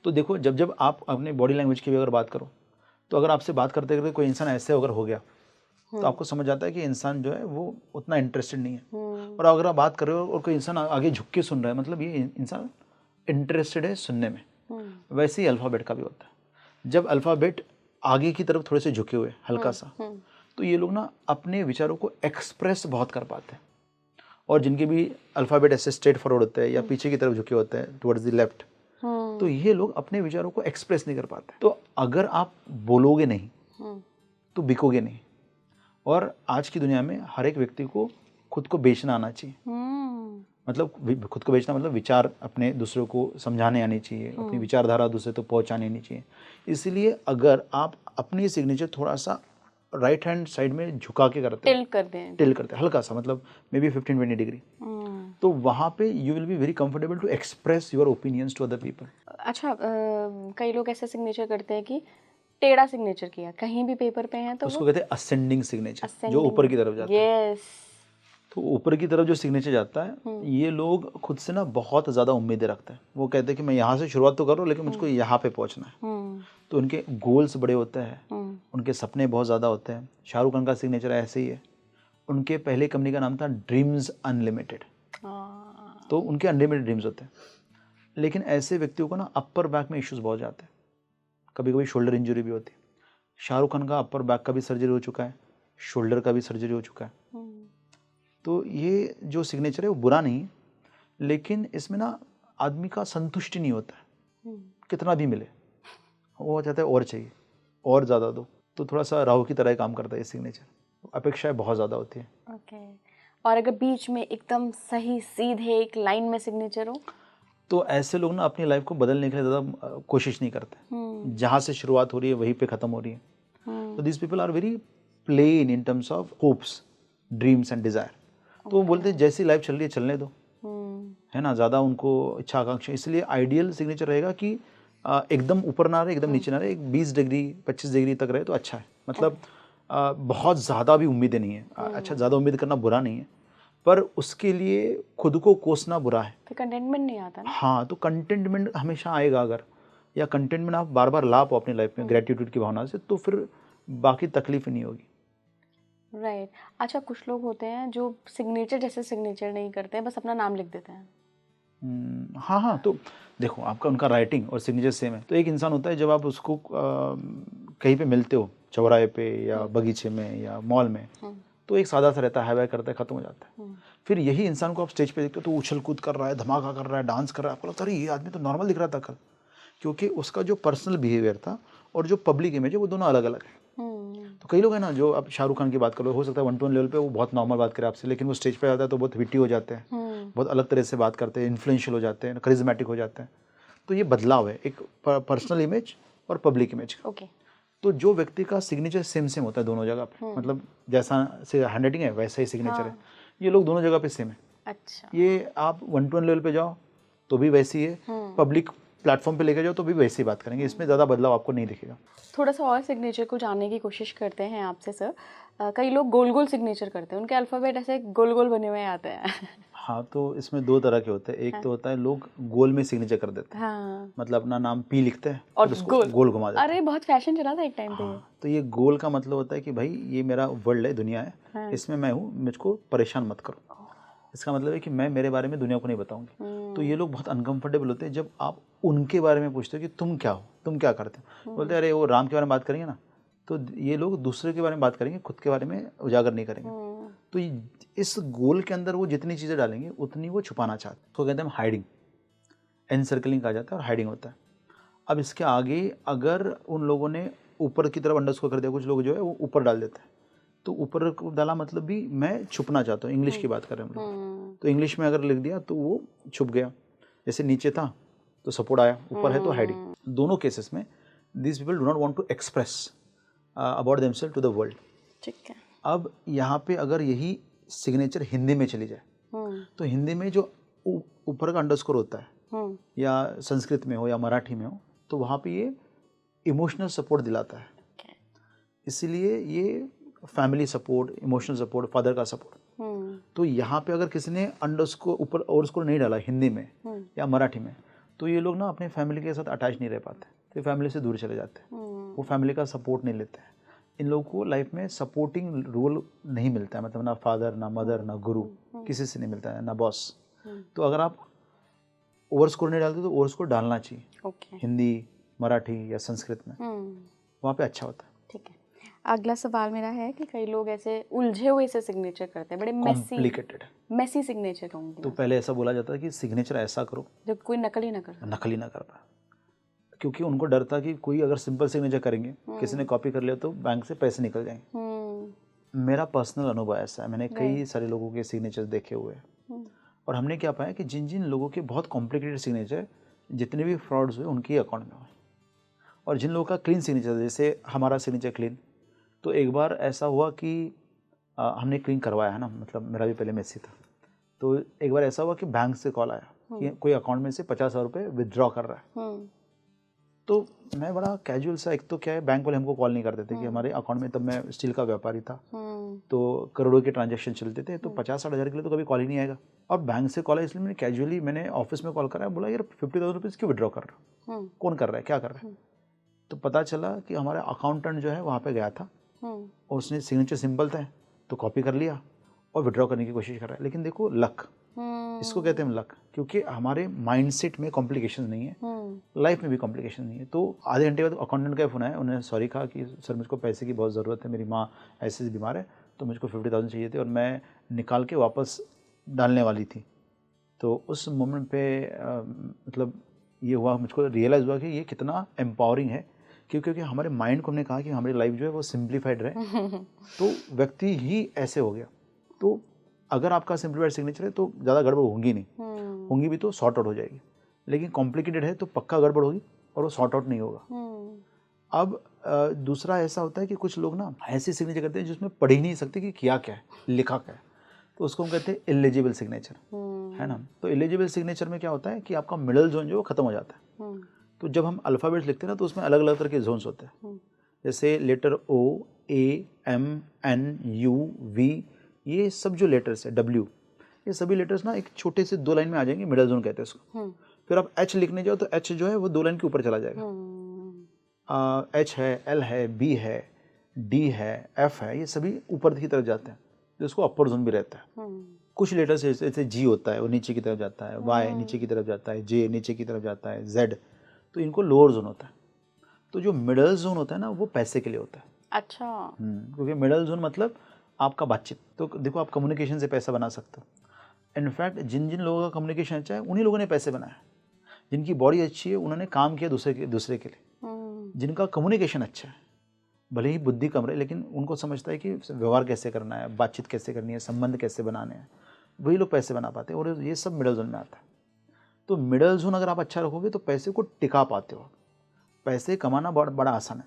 तो देखो, जब जब आप अपने बॉडी लैंग्वेज की भी अगर बात करो, तो अगर आपसे बात करते करते कोई इंसान ऐसे अगर हो गया, तो आपको समझ आता है कि इंसान जो है वो उतना इंटरेस्टेड नहीं है। और अगर आप बात कर रहे हो और कोई इंसान आगे झुक के सुन रहा है, मतलब ये इंसान इंटरेस्टेड है सुनने में। वैसे ही अल्फ़ाबेट का भी होता है। जब अल्फ़ाबेट आगे की तरफ थोड़े से झुके हुए हल्का सा, तो ये लोग ना अपने विचारों को एक्सप्रेस बहुत कर पाते हैं। और जिनके भी अल्फ़ाबेट ऐसे स्ट्रेट फॉरवर्ड होते हैं या पीछे की तरफ झुके होते हैं टुवर्ड्स द लेफ्ट, तो ये लोग अपने विचारों को एक्सप्रेस नहीं कर पाते। तो अगर आप बोलोगे नहीं तो बिकोगे नहीं। और आज की दुनिया में हर एक व्यक्ति को खुद को बेचना आना चाहिए। मतलब खुद को बेचना मतलब विचार अपने दूसरों को समझाने आनी चाहिए, अपनी विचारधारा दूसरे तक पहुंचानी आनी चाहिए। इसलिए अगर आप अपनी सिग्नेचर थोड़ा सा राइट हैंड साइड में झुका के करते हो, टिल करते हैं हल्का सा, मतलब मे बी 15-20 डिग्री, तो वहाँ पे you will be very comfortable to express your opinions to other people. अच्छा, कई लोग ऐसे सिग्नेचर करते हैं कि टेढ़ा सिग्नेचर किया कहीं भी पेपर पे है, तो उसको कहते हैं असेंडिंग सिग्नेचर, जो ऊपर की तरफ जाता है। यस। तो ऊपर की तरफ जो सिग्नेचर जाता है, ये लोग खुद से ना बहुत ज़्यादा उम्मीदें रखते हैं। वो कहते हैं कि मैं यहाँ से शुरुआत तो कर रहा हूँ, लेकिन मुझको यहाँ पे पहुँचना है। तो उनके गोल्स बड़े होते हैं, उनके सपने बहुत ज़्यादा होते हैं। शाहरुख खान का सिग्नेचर ऐसे ही है। उनके पहले कंपनी का नाम था ड्रीम्स अनलिमिटेड। तो उनके अनलिमिटेड ड्रीम्स होते हैं। लेकिन ऐसे व्यक्तियों को ना अपर बैक में इश्यूज बहुत जाते हैं, कभी कभी शोल्डर इंजरी भी होती है। शाहरुख खान का अपर बैक का भी सर्जरी हो चुका है, शोल्डर का भी सर्जरी हो चुका है। तो ये जो सिग्नेचर है वो बुरा नहीं है, लेकिन इसमें ना आदमी का संतुष्टि नहीं होता है। कितना भी मिले वो चाहता है और चाहिए, और ज़्यादा दो। तो थोड़ा सा राहु की तरह काम करता है ये सिग्नेचर, अपेक्षाएं बहुत ज़्यादा होती है। ओके। और अगर बीच में एकदम सही सीधे एक लाइन में सिग्नेचर हो, तो ऐसे लोग ना अपनी लाइफ को बदलने के लिए ज़्यादा कोशिश नहीं करते। जहाँ से शुरुआत हो रही है वहीं पे ख़त्म हो रही है। तो this people are very plain in terms of hopes, dreams and desire. तो वो बोलते हैं जैसी लाइफ चल रही है चलने दो, है ना, ज़्यादा उनको इच्छा आकांक्षा। इसलिए आइडियल सिग्नेचर रहेगा कि एकदम ऊपर ना रहे, एकदम नीचे ना रहे, एक 20 डिग्री 25 डिग्री तक रहे तो अच्छा है। मतलब बहुत ज़्यादा भी उम्मीदें नहीं है। अच्छा, ज़्यादा उम्मीद करना बुरा नहीं है, पर उसके लिए खुद को कोसना बुरा है। फिर कंटेंटमेंट नहीं आता ना। हाँ, तो कंटेंटमेंट हमेशा आएगा अगर, या कंटेंटमेंट आप बार बार ला पाओ अपनी लाइफ में ग्रेटिट्यूड की भावना से, तो फिर बाकी तकलीफ नहीं होगी। राइट। अच्छा, कुछ लोग होते हैं जो सिग्नेचर जैसे सिग्नेचर नहीं करते हैं, बस अपना नाम लिख देते हैं। हाँ हाँ, तो देखो आपका उनका राइटिंग और सिग्नेचर सेम है। तो एक इंसान होता है, जब आप उसको कहीं पे मिलते हो, चौराहे पे या बगीचे में या मॉल में, तो एक सादा सा रहता है, हाय बाय करता है, खत्म हो जाता है। फिर यही इंसान को आप स्टेज पे देखते हो तो उछल कूद कर रहा है, धमाका कर रहा है, डांस कर रहा है, आपको लगता है ये आदमी तो नॉर्मल दिख रहा था कल, क्योंकि उसका जो पर्सनल बिहेवियर था और जो पब्लिक इमेज है वो दोनों अलग अलग है। तो कई लोग हैं ना जो, अब शाहरुख खान की बात करो, हो सकता है 1-to-1 लेवल पे वो बहुत नॉर्मल बात करे आपसे, लेकिन वो स्टेज पे आता है तो बहुत विटी हो जाते हैं, बहुत अलग तरह से बात करते हैं, इन्फ्लुएंशियल हो जाते हैं, करिज्मेटिक हो जाते हैं। तो ये बदलाव है एक पर्सनल इमेज और पब्लिक इमेज का। ओके। तो जो व्यक्ति का सिग्नेचर सेम सेम होता है दोनों जगह पे, मतलब जैसा से हैंडराइटिंग है वैसा ही सिग्नेचर है, ये लोग दोनों जगह पे सेम है। अच्छा। ये आप 1-to-1 लेवल पे जाओ तो भी वैसी है, पब्लिक प्लेटफॉर्म पे लेके जाओ तो भी वैसी बात करेंगे, इसमें ज़्यादा बदलाव आपको नहीं दिखेगा। थोड़ा सा और सिग्नेचर को जानने की कोशिश करते हैं आपसे सर। कई लोग गोल गोल सिग्नेचर करते हैं, उनके अल्फ़ाबेट ऐसे गोल गोल बने हुए आते हैं। हाँ, तो इसमें 2 तरह के होते हैं। एक तो होता है लोग गोल में सिग्नेचर कर देते हैं, हाँ। मतलब अपना नाम पी लिखते हैं और और उसको गोल घुमा देते हैं। अरे बहुत फैशन चला था एक टाइम पे। हाँ, तो ये गोल का मतलब होता है कि भाई ये मेरा वर्ल्ड है, दुनिया है, इसमें मैं हूँ, मुझको परेशान मत करो। इसका मतलब है कि मैं मेरे बारे में दुनिया को नहीं बताऊंगी। तो ये लोग बहुत अनकंफर्टेबल होते हैं जब आप उनके बारे में पूछते हो कि तुम क्या हो, तुम क्या करते हो। बोलते हैं अरे वो राम के बारे में बात करेंगे ना, तो ये लोग दूसरे के बारे में बात करेंगे, खुद के बारे में उजागर नहीं करेंगे। तो इस गोल के अंदर वो जितनी चीज़ें डालेंगे उतनी वो छुपाना चाहते हैं, तो कहते हैं हाइडिंग, एनसर्कलिंग कहा जाता है और हाइडिंग होता है। अब इसके आगे अगर उन लोगों ने ऊपर की तरफ अंडरस्कोर कर दिया, कुछ लोग जो है वो ऊपर डाल देते हैं, तो ऊपर को डाला मतलब भी मैं छुपना चाहता हूँ, इंग्लिश की बात कर रहे हैं हम लोग, तो इंग्लिश में अगर लिख दिया तो वो छुप गया। जैसे नीचे था तो सपोर्ट आया, ऊपर है तो हाइडिंग। दोनों केसेस में this people do not want to express about themselves to the world. ठीक है। अब यहाँ पे अगर यही सिग्नेचर हिंदी में चली जाए तो हिंदी में जो ऊपर का अंडरस्कोर होता है या संस्कृत में हो या मराठी में हो, तो वहाँ पे ये इमोशनल सपोर्ट दिलाता है। इसीलिए ये family support, emotional support, father का सपोर्ट। तो यहाँ पे अगर किसी ने अंडरस्कोर ऊपर ओवरस्कोर नहीं डाला हिंदी में या मराठी में, तो ये लोग ना अपने फैमिली के साथ अटैच नहीं रह पाते, तो फैमिली से दूर चले जाते हैं, वो फैमिली का सपोर्ट नहीं लेते हैं। इन लोगों को लाइफ में सपोर्टिंग रोल नहीं मिलता है, मतलब ना फादर, ना मदर, ना गुरु, किसी से नहीं मिलता है, ना बॉस। तो अगर आप ओवरस्कोर नहीं डालते तो ओवरस्कोर डालना चाहिए, हिंदी, मराठी या संस्कृत में, वहाँ पे अच्छा होता है। ठीक है। अगला सवाल मेरा है कि कई लोग ऐसे उलझे हुए से सिग्नेचर करते हैं, बड़े मेसी सिग्नेचर कहूँगी। तो पहले ऐसा बोला जाता है कि सिग्नेचर ऐसा करो जब कोई नकल ही ना कर पाए, क्योंकि उनको डर था कि कोई अगर सिंपल सिग्नेचर करेंगे, किसी ने कॉपी कर लिया तो बैंक से पैसे निकल जाएंगे। मेरा पर्सनल अनुभव ऐसा है, मैंने कई सारे लोगों के सिग्नेचर देखे हुए हैं, और हमने क्या पाया कि जिन जिन लोगों के बहुत कॉम्प्लिकेटेड सिग्नेचर, जितने भी फ्रॉड्स हुए उनके अकाउंट में हुए, और जिन लोगों का क्लीन सिग्नेचर, जैसे हमारा सिग्नेचर क्लीन, तो एक बार ऐसा हुआ कि हमने क्लीन करवाया है ना, मतलब मेरा भी पहले मेसी था, तो एक बार ऐसा हुआ कि बैंक से कॉल आया कि कोई अकाउंट में से 50,000 रुपये विदड्रॉ कर रहा है। तो मैं बड़ा कैजुअल सा, एक तो क्या है बैंक वाले हमको कॉल नहीं करते थे कि हमारे अकाउंट में, तब मैं स्टील का व्यापारी था, तो करोड़ों के ट्रांजैक्शन चलते थे, तो 50-60 हज़ार के लिए तो कभी कॉल ही नहीं आएगा। और बैंक से कॉल है, इसलिए मैंने कैजुअली मैंने ऑफिस में कॉल करा, बोला यार 50,000 रुपीज़ क्यों विड्रॉ कर रहा हो, कौन कर रहा है, क्या कर रहा है। तो पता चला कि हमारा अकाउंटेंट जो है वहाँ पे गया था और उसने सिग्नेचर सिंपल था तो कॉपी कर लिया और विड्रॉ करने की कोशिश कर रहा है। लेकिन देखो लक, इसको कहते हैं हम लक, क्योंकि हमारे माइंडसेट में कॉम्प्लिकेशन नहीं है, लाइफ में भी कॉम्प्लिकेशन नहीं है। तो आधे घंटे बाद अकाउंटेंट का फ़ोन आया, उन्होंने सॉरी कहा कि सर मुझको पैसे की बहुत ज़रूरत है, मेरी माँ ऐसे बीमार है, तो मुझको 50,000 चाहिए थे और मैं निकाल के वापस डालने वाली थी। तो उस मोमेंट पे मतलब ये हुआ, मुझको रियलाइज़ हुआ कि ये कितना एम्पावरिंग है, क्योंकि हमारे माइंड को हमने कहा कि हमारी लाइफ जो है वो सिंप्लीफाइड रहे, तो व्यक्ति ही ऐसे हो गया। तो अगर आपका सिंप्लीफाइड सिग्नेचर है तो ज़्यादा गड़बड़ होंगी नहीं, होंगी भी तो सॉर्ट आउट हो जाएगी, लेकिन कॉम्प्लिकेटेड है तो पक्का गड़बड़ होगी और वो सॉर्ट आउट नहीं होगा। अब दूसरा ऐसा होता है कि कुछ लोग ना ऐसे सिग्नेचर करते हैं जिसमें पढ़ ही नहीं सकते कि किया क्या है, लिखा क्या है, तो उसको हम कहते हैं इलिजिबल सिग्नेचर, है ना। तो इलिजिबल सिग्नेचर में क्या होता है कि आपका मिडल जोन जो खत्म हो जाता है। तो जब हम अल्फ़ाबेट्स लिखते हैं ना तो उसमें अलग अलग तरह के जोन्स होते हैं, जैसे letter O, A, M, N, U, V, ये सब जो लेटर्स है, W, ये सभी लेटर्स ना एक छोटे से 2 लाइन में आ जाएंगे, मिडल जोन कहते हैं उसको। फिर आप H लिखने जाओ तो H जो है वो 2 लाइन के ऊपर चला जाएगा। H है, L है, B है, D है, F है, ये सभी ऊपर की तरफ जाते हैं, तो इसको अपर जोन भी रहता है। कुछ लेटर्स जैसे G होता है वो नीचे की तरफ जाता है, Y नीचे की तरफ जाता है, J नीचे की तरफ जाता है, Z, तो इनको लोअर जोन होता है। तो जो मिडल जोन होता है ना वो पैसे के लिए होता है। अच्छा। क्योंकि मिडल जोन मतलब आपका बातचीत, तो देखो आप कम्युनिकेशन से पैसा बना सकते हो। इनफैक्ट जिन जिन लोगों का कम्युनिकेशन अच्छा है उन्हीं लोगों ने पैसे बनाया, जिनकी बॉडी अच्छी है उन्होंने काम किया दूसरे के लिए, जिनका कम्युनिकेशन अच्छा है, भले ही बुद्धि कम रहे लेकिन उनको समझता है कि व्यवहार कैसे करना है, बातचीत कैसे करनी है, संबंध कैसे बनाने हैं, वही लोग पैसे बना पाते हैं और ये सब मिडल जोन में आता है। तो मिडल जोन अगर आप अच्छा रखोगे तो पैसे को टिका पाते हो। पैसे कमाना बड़ा आसान है,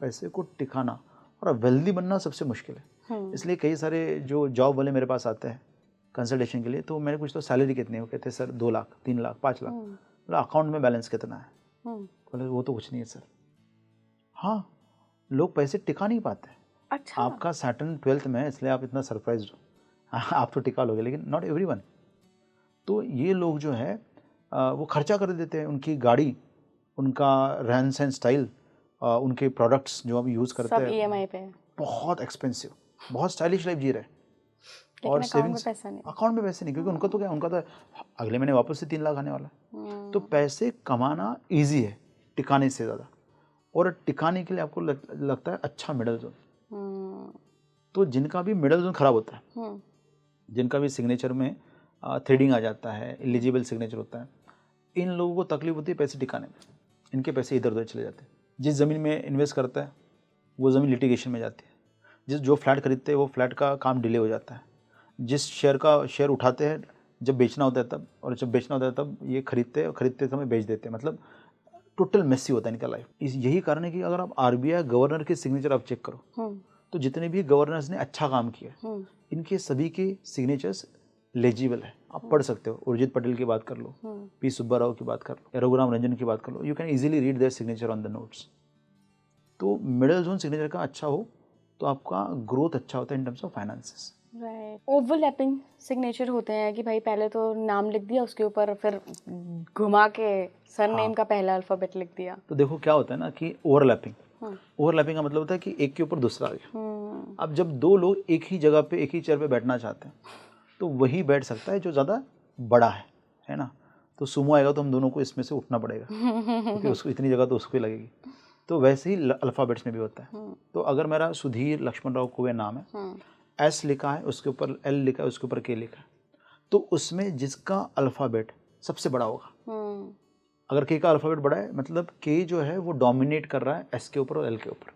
पैसे को टिकाना और वेल्दी बनना सबसे मुश्किल है। इसलिए कई सारे जो जॉब वाले मेरे पास आते हैं कंसल्टेशन के लिए, तो मैंने पूछता सैलरी कितनी है, वो कहते हैं सर 2 लाख 3 लाख 5 लाख। बोला अकाउंट में बैलेंस कितना है, बोले वो तो कुछ नहीं है सर। हाँ, लोग पैसे टिका नहीं पाते। अच्छा। आपका सैटर्न 12th में है इसलिए आप इतना सरप्राइज हो, आप तो टिका लोगे, लेकिन नॉट एवरीवन। तो ये लोग जो है वो खर्चा कर देते हैं, उनकी गाड़ी, उनका रहन सहन स्टाइल, उनके प्रोडक्ट्स जो अभी यूज़ करते हैं सब EMI पे, बहुत एक्सपेंसिव, बहुत स्टाइलिश लाइफ जी रहे हैं। और सेविंग्स अकाउंट में पैसे नहीं, क्योंकि उनका तो क्या, उनका तो अगले महीने वापस से 3 लाख आने वाला है। तो पैसे कमाना ईजी है टिकाने से ज़्यादा, और टिकाने के लिए आपको लगता है अच्छा मिडल जोन। तो जिनका भी मिडल जोन खराब होता है, जिनका भी सिग्नेचर में थ्रेडिंग आ जाता है, एलिजिबल सिग्नेचर होता है, इन लोगों को तकलीफ होती है पैसे टिकाने में। इनके पैसे इधर उधर चले जाते हैं। जिस ज़मीन में इन्वेस्ट करता है वो ज़मीन लिटिगेशन में जाती है। जो फ्लैट खरीदते हैं वो फ्लैट का काम डिले हो जाता है। जिस शेयर उठाते हैं जब बेचना होता है तब, और जब बेचना होता है तब ये खरीदते हैं और खरीदते समय बेच देते हैं। मतलब टोटल मेसी होता है इनका लाइफ। यही कारण है कि अगर आप RBI गवर्नर के सिग्नेचर आप चेक करो तो जितने भी गवर्नर्स ने अच्छा काम किया इनके सभी के सिग्नेचर्स लेजिबल है, आप पढ़ सकते हो। उर्जित पटेल की बात कर लो, P सुब्बाराव की बात कर लो, रघुराम रंजन की बात कर लो, you can easily read their signature on the notes. तो मिडल जोन सिग्नेचर का अच्छा हो तो आपका ग्रोथ अच्छा होता है in terms of finances. Right. Overlapping signature होते हैं कि भाई पहले तो नाम लिख दिया, उसके ऊपर फिर घुमा के सरनेम का पहला अल्फाबेट लिख दिया। तो देखो क्या होता है ना कि ओवरलैपिंग का मतलब होता है कि एक के ऊपर दूसरा आ गया। अब जब 2 लोग एक ही जगह पे एक ही चेयर पे बैठना चाहते हैं तो वही बैठ सकता है जो ज़्यादा बड़ा है ना। तो सुमो आएगा तो हम दोनों को इसमें से उठना पड़ेगा क्योंकि उसको इतनी जगह तो उसको ही लगेगी। तो वैसे ही अल्फ़ाबेट्स में भी होता है। तो अगर मेरा सुधीर लक्ष्मण राव कुवे नाम है, S लिखा है, उसके ऊपर L लिखा है, उसके ऊपर K लिखा है, तो उसमें जिसका अल्फ़ाबेट सबसे बड़ा होगा, अगर K का अल्फ़ाबेट बड़ा है मतलब K जो है वो डोमिनेट कर रहा है S के ऊपर और L के ऊपर।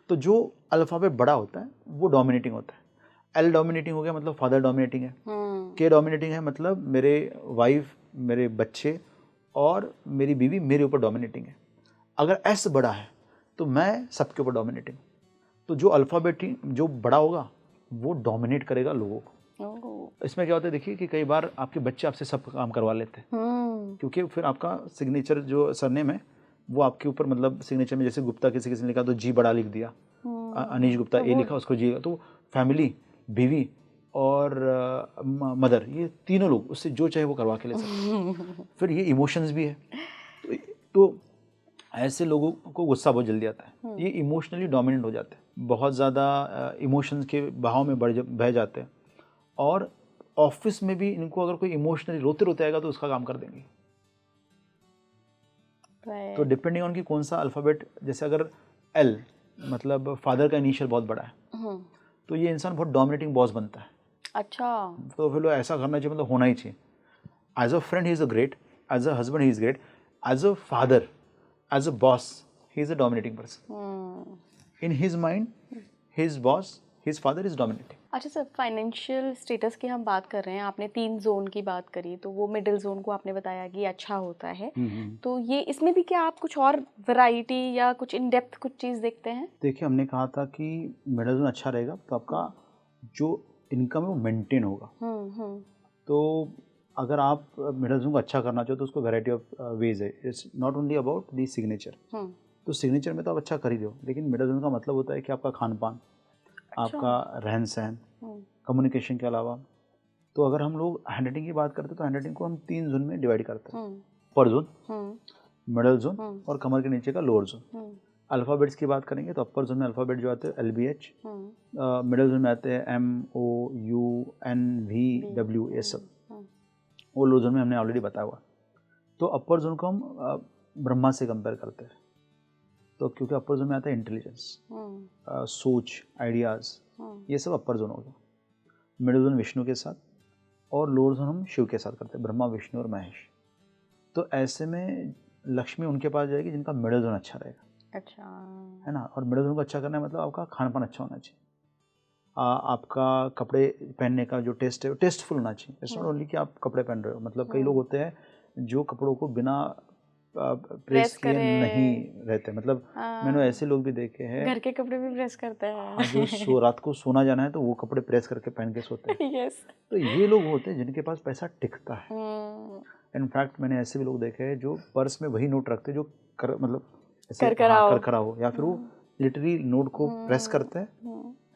तो जो अल्फ़ाबेट बड़ा होता है वो डोमिनेटिंग होता है। L डोमिनेटिंग हो गया मतलब फादर डोमिनेटिंग है, K डोमिनेटिंग है मतलब मेरे वाइफ, मेरे बच्चे और मेरी बीवी मेरे ऊपर डोमिनेटिंग है। अगर S बड़ा है तो मैं सबके ऊपर डोमिनेटिंग। तो जो अल्फ़ाबेट जो बड़ा होगा वो डोमिनेट करेगा लोगों को। इसमें क्या होता है देखिए कि कई बार आपके बच्चे आपसे सब काम करवा लेते हैं क्योंकि फिर आपका सिग्नेचर जो सरनेम है वो आपके ऊपर, मतलब सिग्नेचर में जैसे गुप्ता किसी ने लिखा तो G बड़ा लिख दिया, अनीश गुप्ता A लिखा उसको G। तो फैमिली, बीवी और मदर, ये तीनों लोग उससे जो चाहे वो करवा के ले सकते हैं। फिर ये इमोशंस भी है, तो ऐसे लोगों को गुस्सा बहुत जल्दी आता है। ये इमोशनली डोमिनेंट हो जाते हैं, बहुत ज़्यादा इमोशंस के बहाव में बह जाते हैं। और ऑफिस में भी इनको अगर कोई इमोशनली रोते रोते आएगा तो उसका काम कर देंगे। तो डिपेंडिंग ऑन कि कौन सा अल्फ़ाबेट, जैसे अगर L मतलब फादर का इनिशियल बहुत बड़ा है तो ये इंसान बहुत डोमिनेटिंग बॉस बनता है। अच्छा, तो फिर ऐसा करना चाहिए, मतलब होना ही चाहिए। As a friend he is a great, as a husband he is great, as a father, as a boss, he is a dominating person. In his mind, his boss, his father is dominating. अच्छा सर, फाइनेंशियल स्टेटस की हम बात कर रहे हैं, आपने 3 जोन की बात करी, तो वो मिडिल जोन को आपने बताया कि अच्छा होता है। तो ये इसमें भी क्या आप कुछ और वैरायटी या कुछ इन डेप्थ कुछ चीज़ देखते हैं? देखिए, हमने कहा था कि मिडिल जोन अच्छा रहेगा तो आपका जो इनकम है वो मेंटेन होगा। तो अगर आप मिडल जोन को अच्छा करना चाहो तो उसको वैरायटी ऑफ वेज है। It's not only about the signature. तो सिग्नेचर में तो आप अच्छा कर ही दो, लेकिन मिडल जोन का मतलब होता है कि आपका खान पान, आपका रहन सहन, कम्युनिकेशन के अलावा। तो अगर हम लोग हैंडराइटिंग की बात करते हैं तो हैंडराइटिंग को हम 3 जोन में डिवाइड करते हैं, अपर जोन, मिडल जोन और कमर के नीचे का लोअर जोन। अल्फ़ाबेट्स की बात करेंगे तो अपर जोन में अल्फ़ाबेट जो आते हैं LBH, मिडल जोन में आते हैं MOUNVW, ये सब। वो लोअर जोन में हमने ऑलरेडी बताया हुआ। तो अपर जोन को हम ब्रह्मा से कंपेयर करते हैं, तो क्योंकि अपर जोन में आता है इंटेलिजेंस, सोच, आइडियाज़, ये सब अपर जोन हो गया। मिडिल जोन विष्णु के साथ और लोअर जोन हम शिव के साथ करते हैं, ब्रह्मा, विष्णु और महेश। तो ऐसे में लक्ष्मी उनके पास जाएगी जिनका मिडिल जोन अच्छा रहेगा। अच्छा। है ना। और मिडिल जोन को अच्छा करना है मतलब आपका खान पान अच्छा होना चाहिए, आपका कपड़े पहनने का जो टेस्ट है वो टेस्टफुल होना चाहिए। इट्स नॉट ओनली कि आप कपड़े पहन रहे हो, मतलब कई लोग होते हैं जो कपड़ों को बिना प्रेस प्रेस किए करे। नहीं रहते, मतलब मैंने ऐसे लोग भी देखे हैं, घर के कपड़े भी प्रेस करते हाँ, जो हैं। रात को सोना जाना है तो वो कपड़े प्रेस करके पहन के सोते हैं। यस। तो ये लोग होते हैं जिनके पास पैसा टिकता है। इनफैक्ट मैंने ऐसे भी लोग देखे हैं जो पर्स में वही नोट रखते हैं जो मतलब ऐसे करकराओ। करकरा हो, या फिर वो लिटरली नोट को प्रेस करते हैं,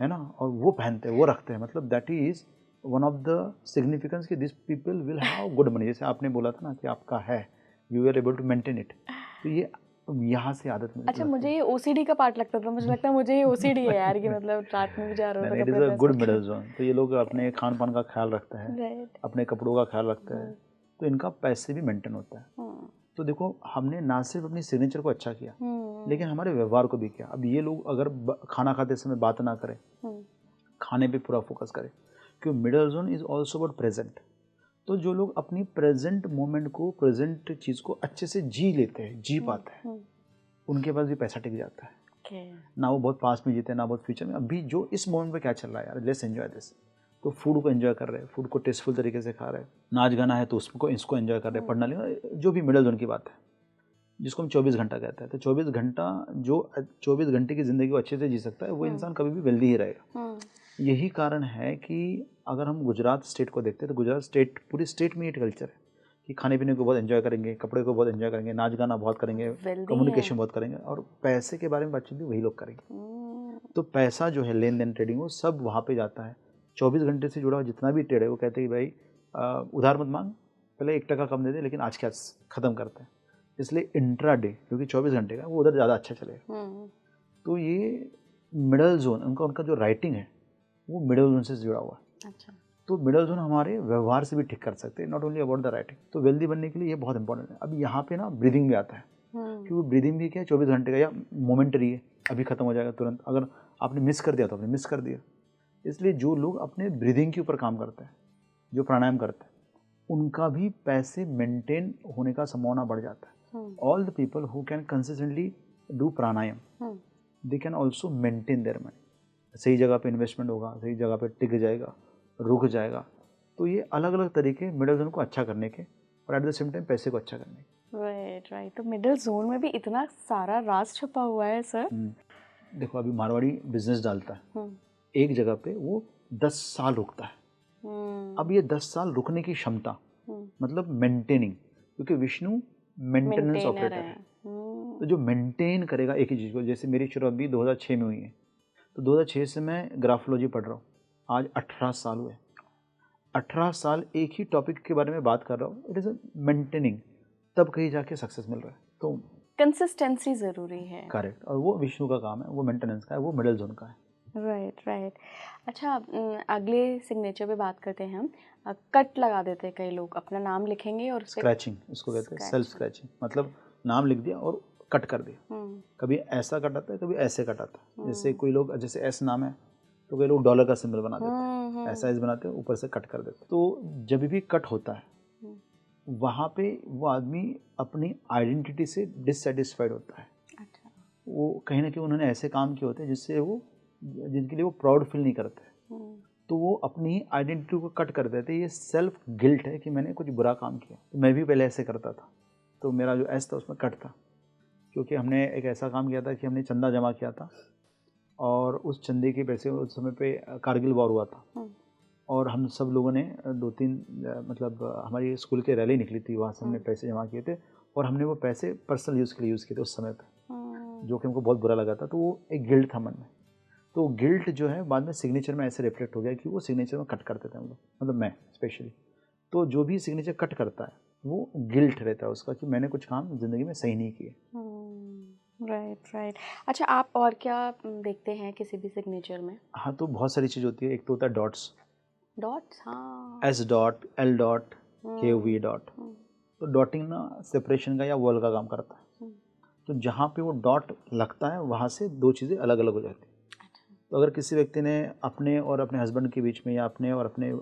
है ना, और वो पहनते हैं, वो रखते हैं। मतलब that is one of the significance कि this people will have good money. जैसे आपने बोला था ना कि आपका है, you are able to maintain it, तो ये यहाँ से आदत मिलती अच्छा, है। मुझे ये ओसीडी का पार्ट लगता था, मुझे लगता है मुझे ये ओसीडी है यार, कि मतलब रात में भी जा रहे हो तो इट इज़ कपड़े अ प्रेस गुड करके। Middle zone. तो ये लोग अपने खान पान का ख्याल रखते हैं, राइट। अपने कपड़ों का ख्याल रखते हैं, तो इनका पैसे भी मेंटेन होता है। तो देखो, हमने ना सिर्फ अपनी सिग्नेचर को अच्छा किया, लेकिन हमारे व्यवहार को भी किया। अब ये लोग अगर खाना खाते समय बात ना करें, खाने पे पूरा फोकस करें, क्योंकि middle zone is also about present. तो जो लोग अपनी प्रेजेंट मोमेंट को, प्रेजेंट चीज़ को अच्छे से जी लेते हैं, जी पाते हैं, उनके पास भी पैसा टिक जाता है। ना वो बहुत पास में जीते, ना बहुत फ्यूचर में। अभी जो इस मोमेंट पे क्या चल रहा है यार, लेट्स एंजॉय दिस। तो फूड को एंजॉय कर रहे हैं, फूड को टेस्टफुल तरीके से खा रहे हैं, नाच गाना है तो उसको एंजॉय कर रहे हैं, पढ़ना लिखना जो भी मिडल जोन की बात है, जिसको हम 24 घंटा कहते हैं। तो 24 घंटा, जो 24 घंटे की ज़िंदगी को अच्छे से जी सकता है, वो इंसान कभी भी वेल्दी ही रहेगा। यही कारण है कि अगर हम गुजरात स्टेट को देखते हैं तो गुजरात स्टेट, पूरी स्टेट में ये कल्चर है कि खाने पीने को बहुत एंजॉय करेंगे, कपड़े को बहुत एंजॉय करेंगे, नाच गाना बहुत करेंगे, कम्युनिकेशन बहुत करेंगे, और पैसे के बारे में बातचीत भी वही लोग करेंगे। तो पैसा जो है, लेन देन, ट्रेडिंग, वो सब वहाँ पे जाता है। 24 घंटे से जुड़ा हुआ जितना भी ट्रेड है, वो कहते हैं कि भाई उधार मत मांग, पहले 1 टका कम दे दे, लेकिन आज के आज ख़त्म करते हैं। इसलिए इंट्रा डे, क्योंकि 24 घंटे का, वो उधर ज़्यादा अच्छा चलेगा। तो ये मिडल जोन, उनका जो राइटिंग है वो मिडल जोन से जुड़ा हुआ है। अच्छा। तो मिडल जोन हमारे व्यवहार से भी ठीक कर सकते हैं, not only about the writing. तो वेल्दी बनने के लिए ये बहुत इंपॉर्टेंट है। अब यहाँ पे ना ब्रीदिंग भी आता है, क्योंकि ब्रीदिंग भी क्या है, 24 घंटे का या मोमेंटरी है, अभी खत्म हो जाएगा तुरंत। अगर आपने मिस कर दिया तो आपने मिस कर दिया। इसलिए जो लोग अपने ब्रीदिंग के ऊपर काम करते हैं, जो प्राणायाम करते हैं, उनका भी पैसे मेंटेन होने का संभावना बढ़ जाता है। All the people who can consistently do pranayama, they can also maintain their money. सही जगह पे इन्वेस्टमेंट होगा, सही जगह पे टिक जाएगा, रुक जाएगा। तो ये अलग अलग तरीके मिडल जोन को अच्छा करने के, और एट द सेम टाइम पैसे को अच्छा करने के। Right right. तो मिडल जोन में भी इतना सारा राज छुपा हुआ है सर। देखो, अभी मारवाड़ी बिजनेस डालता है एक जगह पे, वो 10 साल रुकता है। अब ये 10 साल रुकने की क्षमता, मतलब मेंटेनिंग, क्योंकि विष्णु मेंटेनेंस ऑपरेटर है। तो जो मेंटेन करेगा एक ही चीज़ को, जैसे मेरी शुरुआत भी 2006 में हुई है, तो 2006 से मैं ग्राफोलॉजी पढ़ रहा हूँ, आज 18 साल हुए। 18 साल एक ही टॉपिक के बारे में बात कर रहा हूँ। इट इज़ अ मेंटेनिंग, तब कहीं जाके सक्सेस मिल रहा है। तो कंसिस्टेंसी ज़रूरी है। करेक्ट, और वो विष्णु का काम है, वो मेंटेनेंस का है, वो मिडल जोन का है। Right right. अच्छा, अगले सिग्नेचर पे बात करते हैं हम। कट लगा देते हैं कई लोग, अपना नाम लिखेंगे और स्क्रैचिंग इसको कहते हैं, सेल्फ स्क्रैचिंग, मतलब नाम लिख दिया और कट कर दिया। कभी ऐसा कट आता है, कभी ऐसे कट आता है। जैसे कोई लोग, जैसे एस नाम है तो कई लोग डॉलर का सिंबल बना देते हैं, ऐसा एस बनाते हैं, ऊपर से कट कर देते हैं। तो जब भी कट होता है, वहाँ पे वो आदमी अपनी आइडेंटिटी से डिससेटिस्फाइड होता है। अच्छा। वो कहीं ना कहीं उन्होंने ऐसे काम किए होते हैं जिससे वो, जिनके लिए वो प्राउड फील नहीं करते, तो वो अपनी आइडेंटिटी को कट कर देते हैं। ये सेल्फ गिल्ट है कि मैंने कुछ बुरा काम किया। तो मैं भी पहले ऐसे करता था, तो मेरा जो एस था उसमें कट था, क्योंकि हमने एक ऐसा काम किया था कि हमने चंदा जमा किया था, और उस चंदे के पैसे, उस समय पे कारगिल वॉर हुआ था, और हम सब लोगों ने 2-3 मतलब हमारी स्कूल की रैली निकली थी, वहाँ से हमने पैसे जमा किए थे, और हमने वो पैसे पर्सनल यूज़ के लिए यूज़ किए थे उस समय पे, जो कि हमको बहुत बुरा लगा था। तो वो एक गिल्ट था मन में। तो गिल्ट जो है बाद में सिग्नेचर में ऐसे रिफ्लेक्ट हो गया कि वो सिग्नेचर में कट करते थे हम लोग, मतलब मैं स्पेशली। तो जो भी सिग्नेचर कट करता है वो गिल्ट रहता है उसका कि मैंने कुछ काम ज़िंदगी में सही नहीं किए। Right right. अच्छा, आप और क्या देखते हैं किसी भी सिग्नेचर में? हाँ, तो बहुत सारी चीज़ होती है। एक तो होता है डॉट्स, डॉट्स, हाँ, एस डॉट, एल डॉट, के वी डॉट। तो डॉटिंग ना सेपरेशन का या वॉल का काम करता है। तो जहाँ पे वो डॉट लगता है वहाँ से दो चीज़ें अलग अलग हो जाती हैं। तो अगर किसी व्यक्ति ने अपने और अपने हस्बैंड के बीच में, या अपने और अपने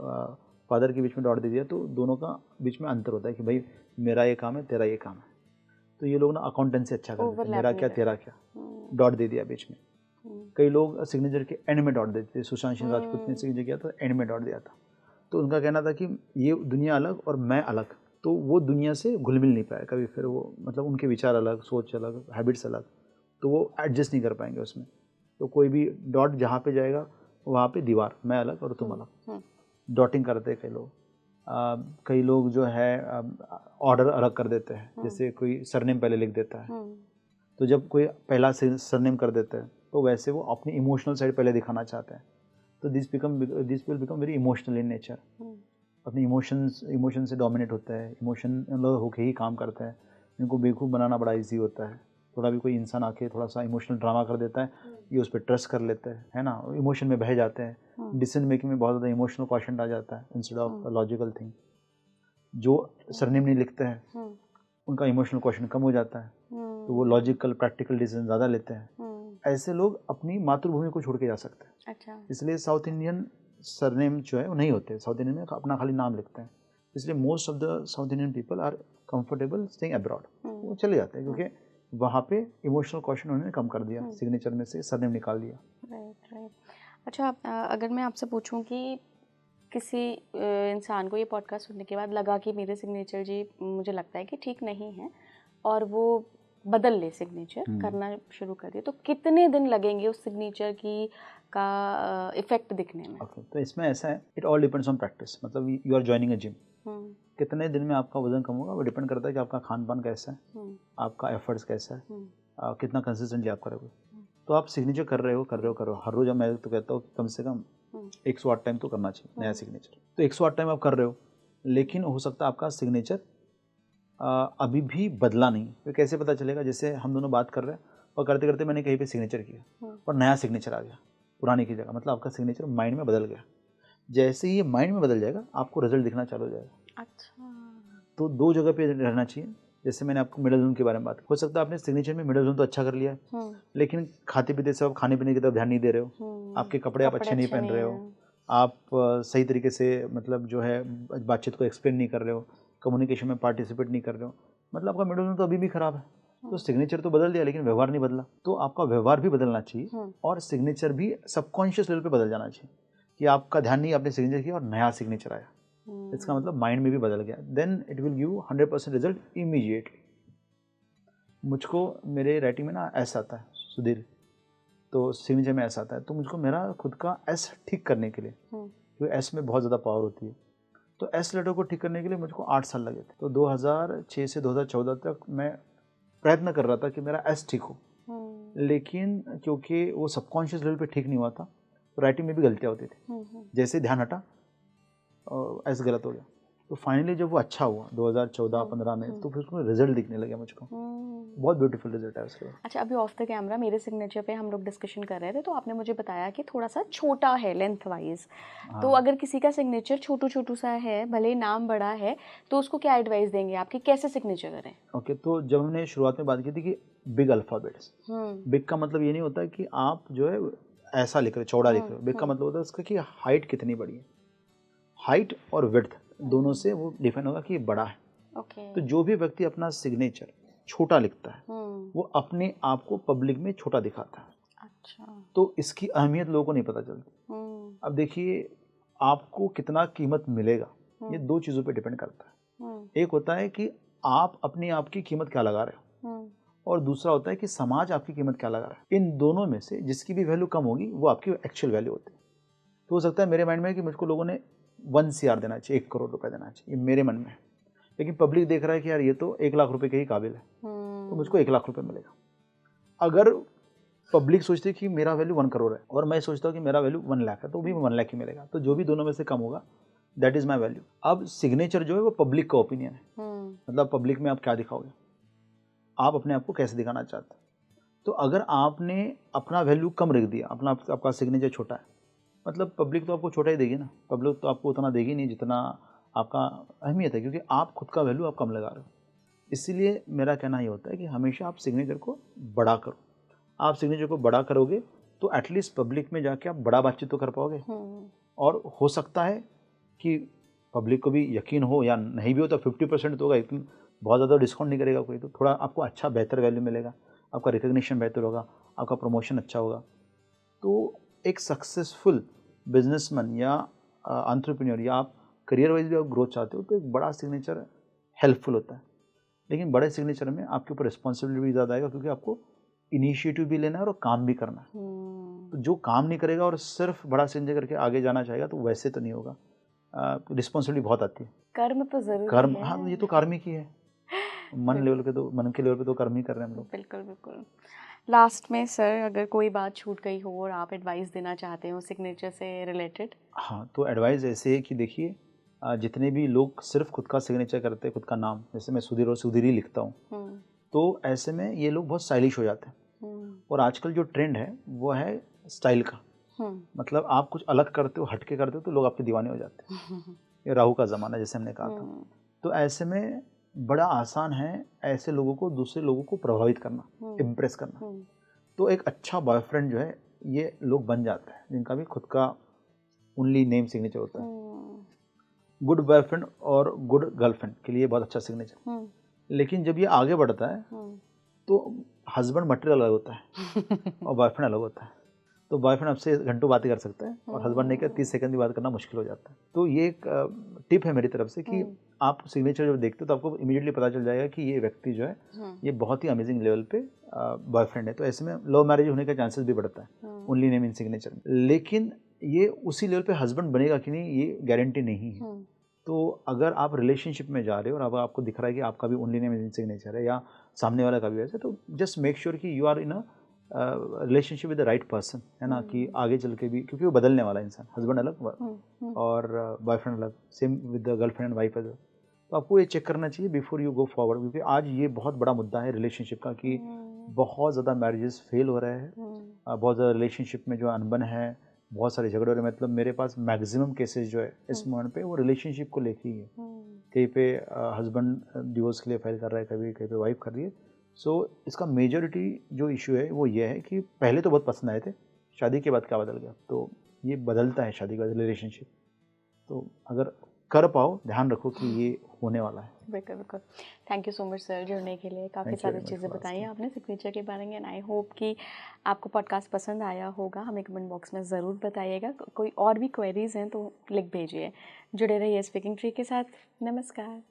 फादर के बीच में डॉट दे दिया, तो दोनों का बीच में अंतर होता है कि भाई मेरा ये काम है, तेरा ये काम है। तो ये लोग ना अकाउंटेंसी अच्छा कर देते हैं, Overlap मेरा नहीं क्या रहता। तेरा क्या, डॉट दे दिया बीच में। कई लोग सिग्नेचर के एंड में डॉट देते थे, सुशांत सिंह राजपूत ने सिग्नेचर किया था एंड में डॉट दिया था। तो उनका कहना था कि ये दुनिया अलग और मैं अलग, तो वो दुनिया से घुल मिल नहीं पाया कभी, फिर वो मतलब उनके विचार अलग, सोच अलग, हैबिट्स अलग, तो वो एडजस्ट नहीं कर पाएंगे उसमें। तो कोई भी डॉट जहाँ पे जाएगा वहाँ पे दीवार, मैं अलग और तुम अलग, डॉटिंग करते हैं कई लोग। कई लोग जो है ऑर्डर अलग कर देते हैं, जैसे कोई सरनेम पहले लिख देता है, तो जब कोई पहला सरनेम कर देता है तो वैसे वो अपनी इमोशनल साइड पहले दिखाना चाहते हैं, तो this will become very emotional in nature. अपने इमोशन से डोमिनेट होता है, इमोशन होके ही काम करता है। इनको बेवकूफ़ बनाना बड़ा इजी होता है। थोड़ा भी कोई इंसान आके थोड़ा सा इमोशनल ड्रामा कर देता है, ये उस पर ट्रस्ट कर लेते हैं, है ना, इमोशन में बह जाते हैं। डिसीजन मेकिंग में बहुत ज़्यादा इमोशनल क्वेश्चन आ जाता है इंस्टेड ऑफ लॉजिकल थिंग। जो सरनेम नहीं लिखते हैं उनका इमोशनल क्वेश्चन कम हो जाता है, तो वो लॉजिकल प्रैक्टिकल डिसीजन ज़्यादा लेते हैं। ऐसे लोग अपनी मातृभूमि को छोड़ के जा सकते हैं। अच्छा। इसलिए साउथ इंडियन सरनेम जो है वो नहीं होते, साउथ इंडियन में अपना खाली नाम लिखते हैं। इसलिए most of the South Indian people are comfortable staying abroad, वो चले जाते हैं क्योंकि वहाँ पे इमोशनल क्वेश्चन उन्होंने कम कर दिया, सिग्नेचर में से सरनेम निकाल दिया। राइट। अच्छा, अगर मैं आपसे पूछूं कि किसी इंसान को ये पॉडकास्ट सुनने के बाद लगा कि मेरे सिग्नेचर जी मुझे लगता है कि ठीक नहीं है और वो बदल ले, सिग्नेचर करना शुरू कर दिए, तो कितने दिन लगेंगे उस सिग्नेचर की का इफेक्ट दिखने में? ओके, तो इसमें ऐसा है, it all depends on practice. मतलब you are joining a gym, कितने दिन में आपका वजन कम होगा वो डिपेंड करता है कि आपका खान पान कैसा है, आपका एफर्ट्स कैसा है, कितना कंसिस्टेंटली आप करोगे। तो आप सिग्नेचर कर रहे हो हर रोज़। मैं तो कहता हूँ कम से कम 108 टाइम तो करना चाहिए नया सिग्नेचर। तो 108 टाइम आप कर रहे हो, लेकिन हो सकता है आपका सिग्नेचर अभी भी बदला नहीं। तो कैसे पता चलेगा? जैसे हम दोनों बात कर रहे हैं और करते करते मैंने कहीं पे सिग्नेचर किया और नया सिग्नेचर आ गया पुराने की जगह, मतलब आपका सिग्नेचर माइंड में बदल गया। जैसे ही ये माइंड में बदल जाएगा आपको रिजल्ट दिखना चालू हो जाएगा। अच्छा। तो दो जगह पे रहना चाहिए। जैसे मैंने आपको मिडिल जोन के बारे में बात, हो सकता है आपने सिग्नेचर में मिडिल जोन तो अच्छा कर लिया है, लेकिन खाते पीते से आप खाने पीने की तरफ ध्यान नहीं दे रहे हो, आपके कपड़े आप अच्छे नहीं पहन रहे हो, आप सही तरीके से मतलब जो है बातचीत को एक्सप्लेन नहीं कर रहे हो, कम्युनिकेशन में पार्टिसिपेट नहीं कर रहे हो, मतलब आपका मिडिल जोन तो अभी भी खराब है। तो सिग्नेचर तो बदल दिया लेकिन व्यवहार नहीं बदला। तो आपका व्यवहार भी बदलना चाहिए और सिग्नेचर भी सबकॉन्शियस लेवल पे बदल जाना चाहिए कि आपका ध्यान नहीं, आपने सिग्नेचर किया और नया सिग्नेचर आया, इसका मतलब माइंड में भी बदल गया। Then it will give 100% result immediately. मुझको मेरे राइटिंग में ना एस आता है सुधीर, तो सिग्नेचर में एस आता है, तो मुझको मेरा खुद का एस ठीक करने के लिए, क्योंकि एस में बहुत ज़्यादा पावर होती है, तो एस लेटर को ठीक करने के लिए मुझको 8 साल लगे थे। तो 2006 से 2014 तक मैं प्रयत्न कर रहा था कि मेरा एस ठीक हो, लेकिन क्योंकि वो सबकॉन्शियस लेवल पे ठीक नहीं हुआ था तो राइटिंग में भी गलतियाँ होती थी। जैसे ध्यान हटा और एस गलत हो गया। तो फाइनली जब वो अच्छा हुआ 2014-15 में, तो फिर उसमें रिजल्ट दिखने लगे मुझको, बहुत ब्यूटीफुल रिजल्ट है उसके। अच्छा, अभी ऑफ द कैमरा मेरे सिग्नेचर पे हम लोग डिस्कशन कर रहे थे, तो आपने मुझे बताया कि थोड़ा सा छोटा है लेंथ वाइज। तो अगर किसी का सिग्नेचर छोटू सा है, भले नाम बड़ा है, तो उसको क्या एडवाइस देंगे आपकी, कैसे सिग्नेचर करें? ओके, तो जब हमने शुरुआत में बात की थी कि बिग अल्फ़ाबेट्स, बिग का मतलब ये नहीं होता है कि आप जो है ऐसा लिख रहे हो, चौड़ा लिख रहे हो। बिग का मतलब होता है उसका कि हाइट कितनी बड़ी है। हाइट और विड्थ दोनों से वो डिफाइन होगा कि ये बड़ा है। तो जो भी व्यक्ति अपना सिग्नेचर छोटा लिखता है वो अपने आप को पब्लिक में छोटा दिखाता है। अच्छा। तो इसकी अहमियत लोगों को नहीं पता चलती। अब देखिए, आपको कितना कीमत मिलेगा ये दो चीज़ों पे डिपेंड करता है। एक होता है कि आप अपनी आप की कीमत क्या लगा रहे हो, और दूसरा होता है कि समाज आपकी कीमत क्या लगा रहा है। इन दोनों में से जिसकी भी वैल्यू कम होगी वो आपकी एक्चुअल वैल्यू होती है। तो हो सकता है मेरे माइंड में कि मुझको लोगों ने 1 CR देना चाहिए, 1 करोड़ रुपए देना चाहिए, ये मेरे मन में है, लेकिन पब्लिक देख रहा है कि यार ये तो 1 लाख रुपए के ही काबिल है, तो मुझको 1 लाख रुपए मिलेगा। अगर पब्लिक सोचती है कि मेरा वैल्यू 1 करोड़ है और मैं सोचता हूँ कि मेरा वैल्यू 1 लाख है, तो भी 1 लाख ही मिलेगा। तो जो भी दोनों में से कम होगा दैट इज़ माई वैल्यू। अब सिग्नेचर जो है वो पब्लिक का ओपिनियन है, मतलब पब्लिक में आप क्या दिखाओगे, आप अपने आप को कैसे दिखाना चाहते हैं। तो अगर आपने अपना वैल्यू कम रख दिया, आपका सिग्नेचर छोटा है, मतलब पब्लिक तो आपको छोटा ही देगी ना, पब्लिक तो आपको उतना देगी नहीं जितना आपका अहमियत है, क्योंकि आप खुद का वैल्यू आप कम लगा रहे हो। इसीलिए मेरा कहना ये होता है कि हमेशा आप सिग्नेचर को बड़ा करो। आप सिग्नेचर को बड़ा करोगे तो एटलीस्ट पब्लिक में जाके आप बड़ा बातचीत तो कर पाओगे, और हो सकता है कि पब्लिक को भी यकीन हो या नहीं भी हो तो 50% तो होगा, लेकिन बहुत ज़्यादा डिस्काउंट नहीं करेगा कोई, तो थोड़ा आपको अच्छा बेहतर वैल्यू मिलेगा, आपका रिकग्निशन बेहतर होगा, आपका प्रमोशन अच्छा होगा। तो एक सक्सेसफुल बिजनेसमैन या एंटरप्रेन्योर या आप करियर वाइज भी आप ग्रोथ चाहते हो तो एक बड़ा सिग्नेचर हेल्पफुल होता है। लेकिन बड़े सिग्नेचर में आपके ऊपर रिस्पॉन्सिबिलिटी भी ज़्यादा आएगा, क्योंकि आपको इनिशिएटिव भी लेना है और काम भी करना है। तो जो काम नहीं करेगा और सिर्फ बड़ा सिग्नेचर करके आगे जाना चाहेगा तो वैसे तो नहीं होगा, रिस्पॉन्सिबिलिटी बहुत आती है। कर्म तो जरूरी कर्म, है। हाँ ये तो कार्मिक ही है, मन लेवल पे तो, मन के लेवल पे तो कर्म ही कर रहे हैं हम लोग। बिल्कुल बिल्कुल। लास्ट में सर, अगर कोई बात छूट गई हो और आप एडवाइस देना चाहते हो सिग्नेचर से रिलेटेड। हाँ, तो एडवाइस ऐसे है कि देखिए, जितने भी लोग सिर्फ खुद का सिग्नेचर करते हैं, खुद का नाम, जैसे मैं सुधीर और सुधीर ही लिखता हूँ, तो ऐसे में ये लोग बहुत स्टाइलिश हो जाते हैं। और आजकल जो ट्रेंड है वो है स्टाइल का, मतलब आप कुछ अलग करते हो, हटके करते हो तो लोग आपके दीवाने हो जाते हैं। ये राहु का ज़माना जैसे हमने कहा था। तो ऐसे में बड़ा आसान है ऐसे लोगों को, दूसरे लोगों को प्रभावित करना, इम्प्रेस करना। तो एक अच्छा बॉयफ्रेंड जो है ये लोग बन जाते हैं जिनका भी खुद का ओनली नेम सिग्नेचर होता है। गुड बॉयफ्रेंड और गुड गर्लफ्रेंड के लिए बहुत अच्छा सिग्नेचर। लेकिन जब ये आगे बढ़ता है तो हस्बैंड मटेरियल अलग होता है और बॉयफ्रेंड अलग होता है। तो बॉयफ्रेंड आपसे घंटों बातें कर सकता है और हस्बैंड ने क्या 30 सेकंड की बात करना मुश्किल हो जाता है। तो ये एक टिप है मेरी तरफ से कि आप सिग्नेचर जब देखते हो तो आपको इमीडिएटली पता चल जाएगा कि ये व्यक्ति जो है ये बहुत ही अमेजिंग लेवल पे बॉयफ्रेंड है। तो ऐसे में लव मैरिज होने का चांसेस भी बढ़ता है ओनली नेम इन सिग्नेचर में। लेकिन ये उसी लेवल पे हस्बैंड बनेगा कि नहीं ये गारंटी नहीं है। तो अगर आप रिलेशनशिप में जा रहे हो और अब आपको दिख रहा है कि आपका भी ओनली नेम इन सिग्नेचर है या सामने वाला का भी वैसे, तो जस्ट मेक श्योर कि you are in a relationship with the right person, है ना, कि आगे चल के भी, क्योंकि वो बदलने वाला इंसान, हस्बैंड अलग और बॉयफ्रेंड अलग, same with the girlfriend and wife as. तो आपको ये चेक करना चाहिए बिफोर यू गो फॉरवर्ड, क्योंकि आज ये बहुत बड़ा मुद्दा है रिलेशनशिप का कि बहुत ज़्यादा मैरिजेस फेल हो रहे हैं, बहुत ज़्यादा रिलेशनशिप में जो अनबन है, बहुत सारे झगड़े हो रहे हैं। मतलब मेरे पास मैक्सिमम केसेस जो है इस मोमेंट पे वो रिलेशनशिप को लेके ही है। कहीं पे हस्बैंड डिवोर्स के लिए फाइल कर रहा है, कभी कहीं पे वाइफ कर रही है। सो इसका मेजॉरिटी जो इशू है वो ये है कि पहले तो बहुत पसंद आए थे, शादी के बाद क्या बदल गया। तो ये बदलता है शादी के बाद रिलेशनशिप। तो अगर कर पाओ, ध्यान रखो कि ये होने वाला है। बिल्कुल बिल्कुल। Thank you so much sir जुड़ने के लिए, काफ़ी सारी चीज़ें बताई आपने सिग्नेचर के बारे में। एंड आई होप कि आपको पॉडकास्ट पसंद आया होगा। हमें कमेंट बॉक्स में ज़रूर बताइएगा। कोई और भी क्वेरीज हैं तो लिख भेजिए। जुड़े रहिए स्पीकिंग ट्री के साथ। नमस्कार।